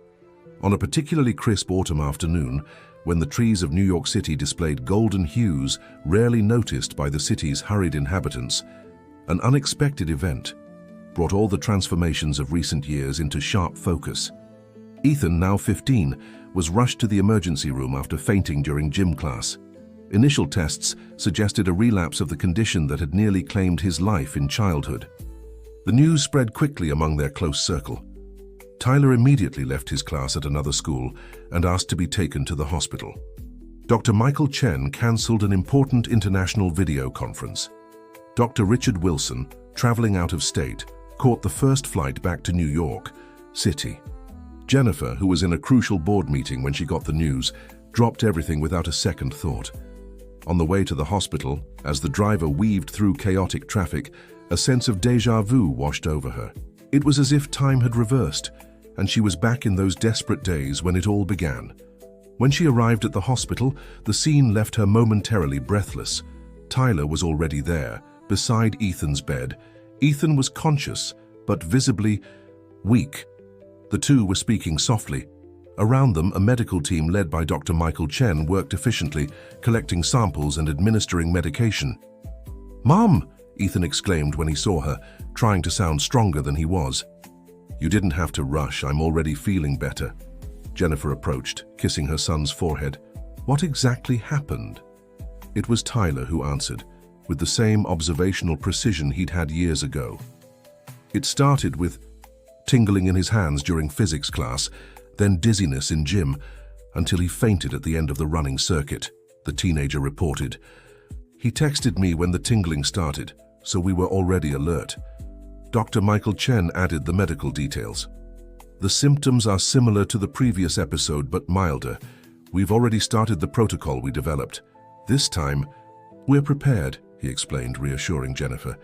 On a particularly crisp autumn afternoon, when the trees of New York City displayed golden hues rarely noticed by the city's hurried inhabitants, an unexpected event brought all the transformations of recent years into sharp focus. Ethan, now 15, was rushed to the emergency room after fainting during gym class. Initial tests suggested a relapse of the condition that had nearly claimed his life in childhood. The news spread quickly among their close circle. Tyler immediately left his class at another school and asked to be taken to the hospital. Dr. Michael Chen cancelled an important international video conference. Dr. Richard Wilson, traveling out of state, caught the first flight back to New York City. Jennifer, who was in a crucial board meeting when she got the news, dropped everything without a second thought. On the way to the hospital, as the driver weaved through chaotic traffic, a sense of déjà vu washed over her. It was as if time had reversed, and she was back in those desperate days when it all began. When she arrived at the hospital, the scene left her momentarily breathless. Tyler was already there, beside Ethan's bed. Ethan was conscious, but visibly weak. The two were speaking softly, Around them, a medical team led by Dr. Michael Chen worked efficiently, collecting samples and administering medication. "Mom!" Ethan exclaimed when he saw her, trying to sound stronger than he was. "You didn't have to rush, I'm already feeling better." Jennifer approached, kissing her son's forehead. "What exactly happened?" It was Tyler who answered, with the same observational precision he'd had years ago. It started with tingling in his hands during physics class, then dizziness in gym, until he fainted at the end of the running circuit, the teenager reported. "He texted me when the tingling started, so we were already alert." Dr. Michael Chen added the medical details. "The symptoms are similar to the previous episode but milder. We've already started the protocol we developed. This time, we're prepared," he explained, reassuring Jennifer.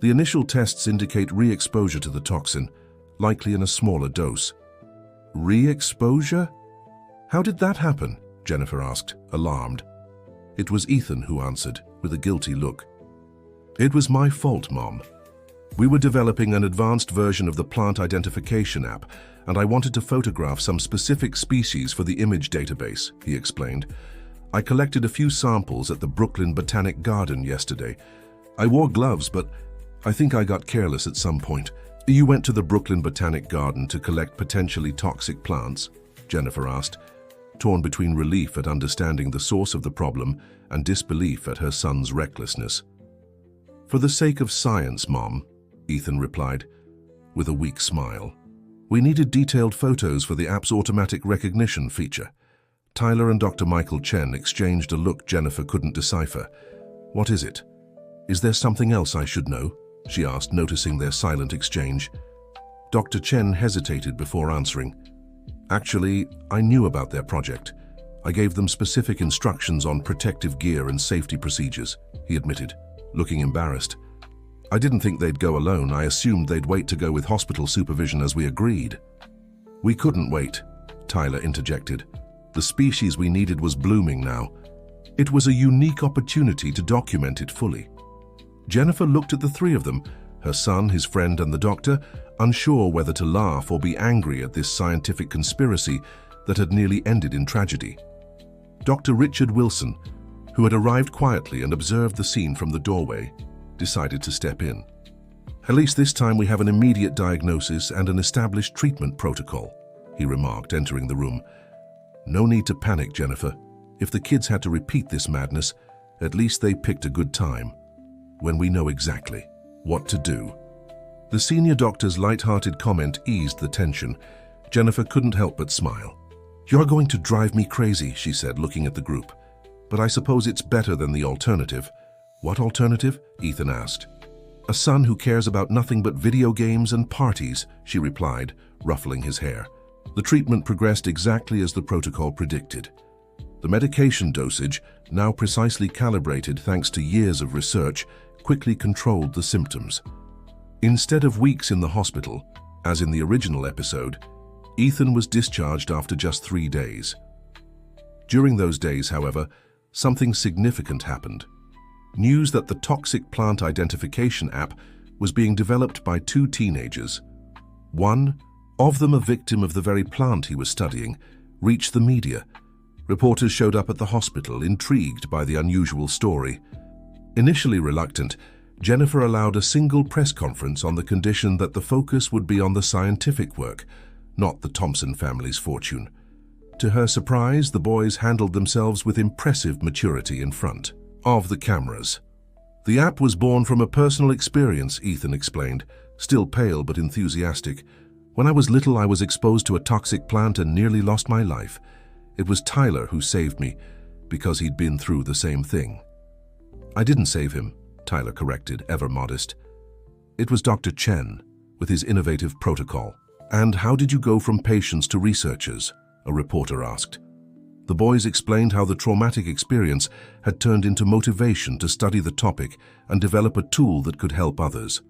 "The initial tests indicate re-exposure to the toxin, likely in a smaller dose." "Re-exposure? How did that happen?" Jennifer asked, alarmed. It was Ethan who answered, with a guilty look. "It was my fault, Mom. We were developing an advanced version of the plant identification app, and I wanted to photograph some specific species for the image database," he explained. "I collected a few samples at the Brooklyn Botanic Garden yesterday. I wore gloves, but I think I got careless at some point." "You went to the Brooklyn Botanic Garden to collect potentially toxic plants?" Jennifer asked, torn between relief at understanding the source of the problem and disbelief at her son's recklessness. "For the sake of science, Mom," Ethan replied, with a weak smile. "We needed detailed photos for the app's automatic recognition feature." Tyler and Dr. Michael Chen exchanged a look Jennifer couldn't decipher. "What is it? Is there something else I should know?" she asked, noticing their silent exchange. Dr. Chen hesitated before answering. "Actually, I knew about their project. I gave them specific instructions on protective gear and safety procedures," he admitted, looking embarrassed. "I didn't think they'd go alone. I assumed they'd wait to go with hospital supervision as we agreed." "We couldn't wait," Tyler interjected. "The species we needed was blooming now. It was a unique opportunity to document it fully." Jennifer looked at the three of them, her son, his friend, and the doctor, unsure whether to laugh or be angry at this scientific conspiracy that had nearly ended in tragedy. Dr. Richard Wilson, who had arrived quietly and observed the scene from the doorway, decided to step in. "At least this time we have an immediate diagnosis and an established treatment protocol," he remarked, entering the room. "No need to panic, Jennifer. If the kids had to repeat this madness, at least they picked a good time, when we know exactly what to do." The senior doctor's light-hearted comment eased the tension. Jennifer couldn't help but smile. "You're going to drive me crazy," she said, looking at the group. "But I suppose it's better than the alternative." "What alternative?" Ethan asked. "A son who cares about nothing but video games and parties," she replied, ruffling his hair. The treatment progressed exactly as the protocol predicted. The medication dosage, now precisely calibrated thanks to years of research, quickly controlled the symptoms. Instead of weeks in the hospital, as in the original episode, Ethan was discharged after just 3 days. During those days, however, something significant happened. News that the toxic plant identification app was being developed by 2 teenagers. One of them a victim of the very plant he was studying, reached the media. Reporters showed up at the hospital, intrigued by the unusual story. Initially reluctant, Jennifer allowed a single press conference on the condition that the focus would be on the scientific work, not the Thompson family's fortune. To her surprise, the boys handled themselves with impressive maturity in front of the cameras. "The app was born from a personal experience," Ethan explained, still pale but enthusiastic. "When I was little, I was exposed to a toxic plant and nearly lost my life. It was Tyler who saved me, because he'd been through the same thing." "I didn't save him," Tyler corrected, ever modest. "It was Dr. Chen, with his innovative protocol." "And how did you go from patients to researchers?" a reporter asked. The boys explained how the traumatic experience had turned into motivation to study the topic and develop a tool that could help others.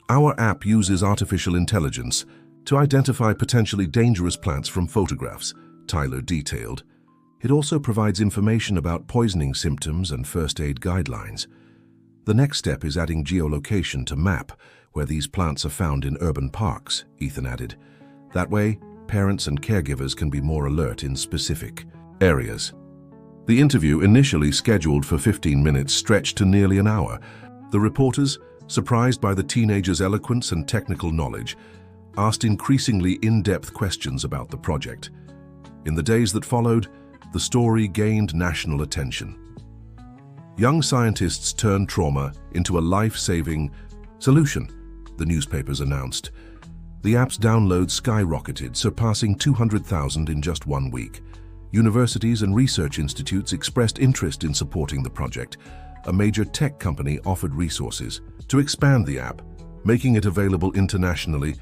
"Our app uses artificial intelligence to identify potentially dangerous plants from photographs," Tyler detailed. "It also provides information about poisoning symptoms and first aid guidelines. The next step is adding geolocation to map where these plants are found in urban parks," Ethan added. "That way, parents and caregivers can be more alert in specific areas. The interview, initially scheduled for 15 minutes, stretched to nearly an hour. The reporters, surprised by the teenagers' eloquence and technical knowledge, asked increasingly in-depth questions about the project. In the days that followed, the story gained national attention. Young scientists turned trauma into a life-saving solution, the newspapers announced. The app's downloads skyrocketed, surpassing 200,000 in just 1 week. Universities and research institutes expressed interest in supporting the project. A major tech company offered resources to expand the app, making it available internationally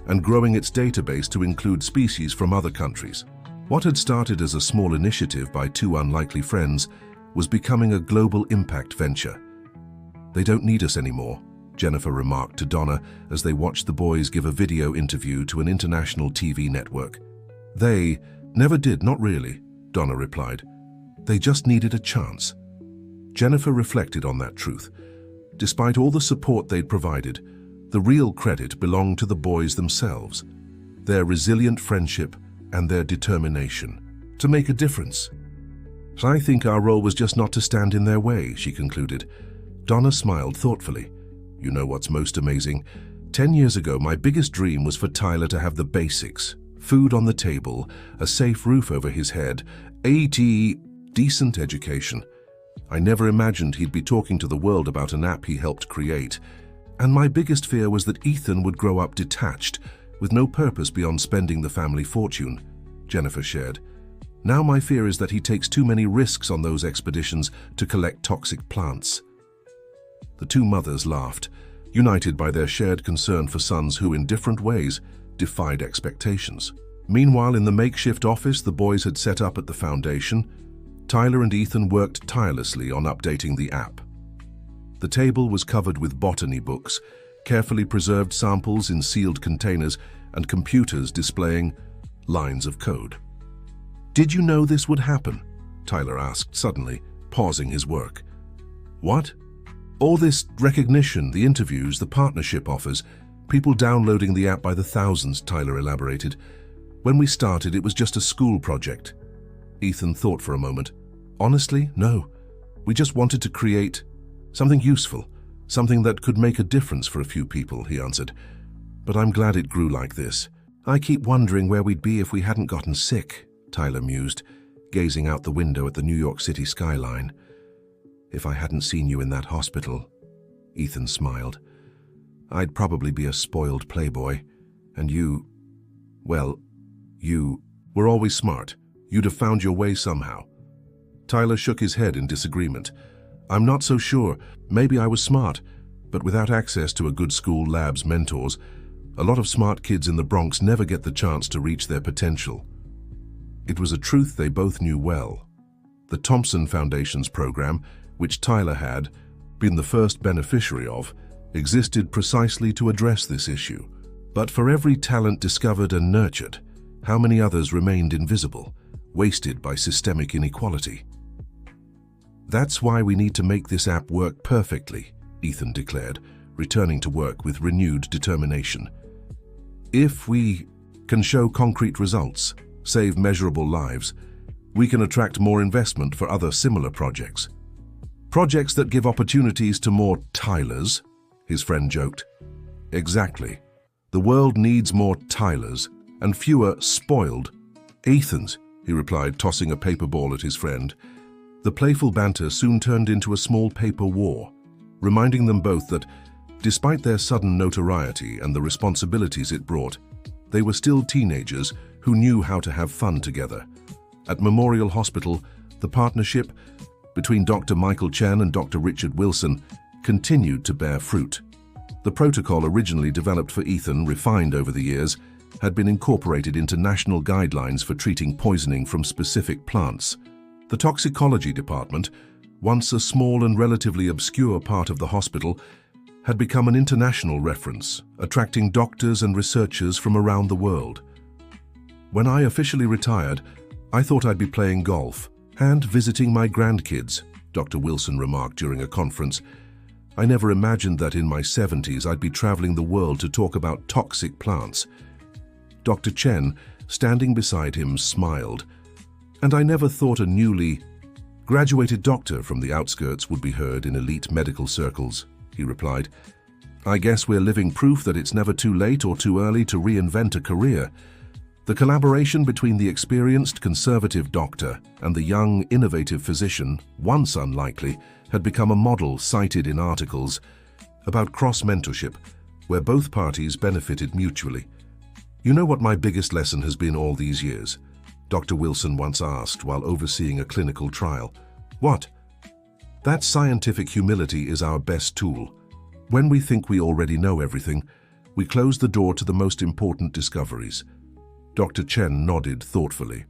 and growing its database to include species from other countries. What had started as a small initiative by two unlikely friends was becoming a global impact venture. "They don't need us anymore," Jennifer remarked to Donna as they watched the boys give a video interview to an international TV network. "They never did, not really," Donna replied. "They just needed a chance." Jennifer reflected on that truth. Despite all the support they'd provided, the real credit belonged to the boys themselves, their resilient friendship and their determination to make a difference. "I think our role was just not to stand in their way," she concluded. Donna smiled thoughtfully. "You know what's most amazing? 10 years ago, my biggest dream was for Tyler to have the basics: food on the table, a safe roof over his head, decent education. I never imagined he'd be talking to the world about an app he helped create. And my biggest fear was that Ethan would grow up detached, with no purpose beyond spending the family fortune," Jennifer shared. "Now my fear is that he takes too many risks on those expeditions to collect toxic plants." The two mothers laughed, united by their shared concern for sons who, in different ways, defied expectations. Meanwhile, in the makeshift office the boys had set up at the foundation, Tyler and Ethan worked tirelessly on updating the app. The table was covered with botany books, carefully preserved samples in sealed containers, and computers displaying lines of code. "Did you know this would happen?" Tyler asked suddenly, pausing his work. "What?" "All this recognition, the interviews, the partnership offers, people downloading the app by the thousands," Tyler elaborated. "When we started, it was just a school project." Ethan thought for a moment. "Honestly, no. We just wanted to create something useful, something that could make a difference for a few people," he answered. "But I'm glad it grew like this. I keep wondering where we'd be if we hadn't gotten sick," Tyler mused, gazing out the window at the New York City skyline. "If I hadn't seen you in that hospital," Ethan smiled, "I'd probably be a spoiled playboy. And you were always smart. You'd have found your way somehow." Tyler shook his head in disagreement. "I'm not so sure. Maybe I was smart, but without access to a good school, labs, mentors, a lot of smart kids in the Bronx never get the chance to reach their potential." It was a truth they both knew well. The Thompson Foundation's program, which Tyler had been the first beneficiary of, existed precisely to address this issue. But for every talent discovered and nurtured, how many others remained invisible, wasted by systemic inequality? "That's why we need to make this app work perfectly," Ethan declared, returning to work with renewed determination. "If we can show concrete results, save measurable lives, we can attract more investment for other similar projects. Projects that give opportunities to more Tylers," his friend joked. "Exactly. The world needs more Tylers and fewer spoiled Ethans," he replied, tossing a paper ball at his friend. The playful banter soon turned into a small paper war, reminding them both that, despite their sudden notoriety and the responsibilities it brought, they were still teenagers who knew how to have fun together. At Memorial Hospital, the partnership between Dr. Michael Chen and Dr. Richard Wilson continued to bear fruit. The protocol originally developed for Ethan, refined over the years, had been incorporated into national guidelines for treating poisoning from specific plants. The toxicology department, once a small and relatively obscure part of the hospital, had become an international reference, attracting doctors and researchers from around the world. "When I officially retired, I thought I'd be playing golf and visiting my grandkids," Dr. Wilson remarked during a conference. "I never imagined that in my 70s I'd be traveling the world to talk about toxic plants." Dr. Chen, standing beside him, smiled. "And I never thought a newly graduated doctor from the outskirts would be heard in elite medical circles," he replied. "I guess we're living proof that it's never too late or too early to reinvent a career." The collaboration between the experienced conservative doctor and the young, innovative physician, once unlikely, had become a model cited in articles about cross-mentorship, where both parties benefited mutually. "You know what my biggest lesson has been all these years?" Dr. Wilson once asked while overseeing a clinical trial. "What?" "That scientific humility is our best tool. When we think we already know everything, we close the door to the most important discoveries." Dr. Chen nodded thoughtfully.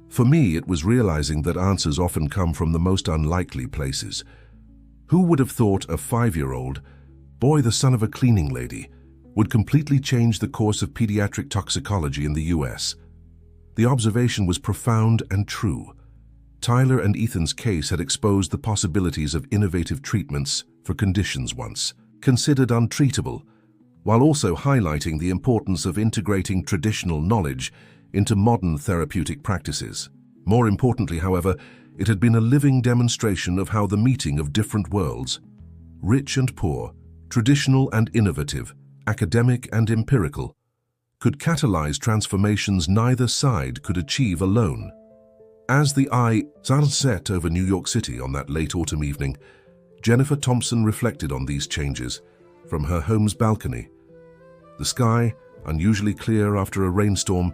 "For me, it was realizing that answers often come from the most unlikely places. Who would have thought a 5-year-old boy, the son of a cleaning lady, would completely change the course of pediatric toxicology in the US? The observation was profound and true. Tyler and Ethan's case had exposed the possibilities of innovative treatments for conditions once considered untreatable, while also highlighting the importance of integrating traditional knowledge into modern therapeutic practices. More importantly, however, it had been a living demonstration of how the meeting of different worlds, rich and poor, traditional and innovative, academic and empirical, could catalyze transformations neither side could achieve alone. As the eye set over New York City on that late autumn evening, Jennifer Thompson reflected on these changes from her home's balcony. The sky, unusually clear after a rainstorm,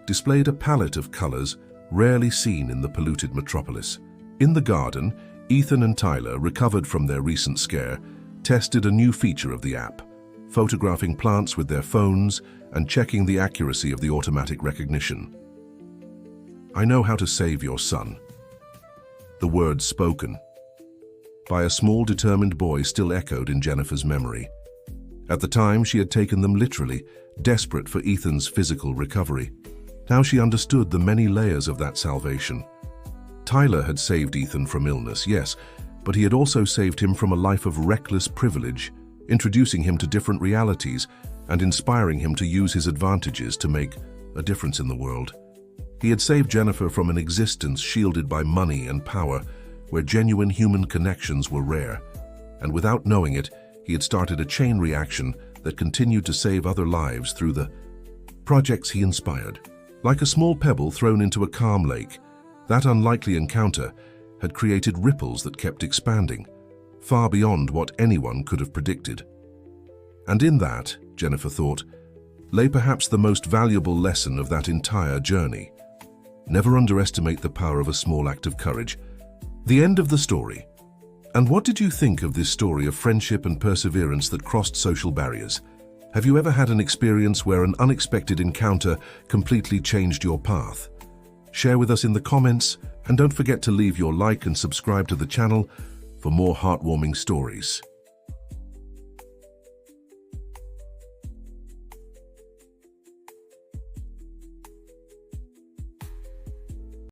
displayed a palette of colors rarely seen in the polluted metropolis. In the garden, Ethan and Tyler, recovered from their recent scare, tested a new feature of the app, photographing plants with their phones and checking the accuracy of the automatic recognition. "I know how to save your son." The words spoken by a small, determined boy still echoed in Jennifer's memory. At the time, she had taken them literally, desperate for Ethan's physical recovery. Now she understood the many layers of that salvation. Tyler had saved Ethan from illness, yes, but he had also saved him from a life of reckless privilege, introducing him to different realities and inspiring him to use his advantages to make a difference in the world. He had saved Jennifer from an existence shielded by money and power, where genuine human connections were rare. And without knowing it, he had started a chain reaction that continued to save other lives through the projects he inspired. Like a small pebble thrown into a calm lake, that unlikely encounter had created ripples that kept expanding, far beyond what anyone could have predicted. And in that, Jennifer thought, lay perhaps the most valuable lesson of that entire journey. Never underestimate the power of a small act of courage. The end of the story. And what did you think of this story of friendship and perseverance that crossed social barriers? Have you ever had an experience where an unexpected encounter completely changed your path? Share with us in the comments, and don't forget to leave your like and subscribe to the channel for more heartwarming stories.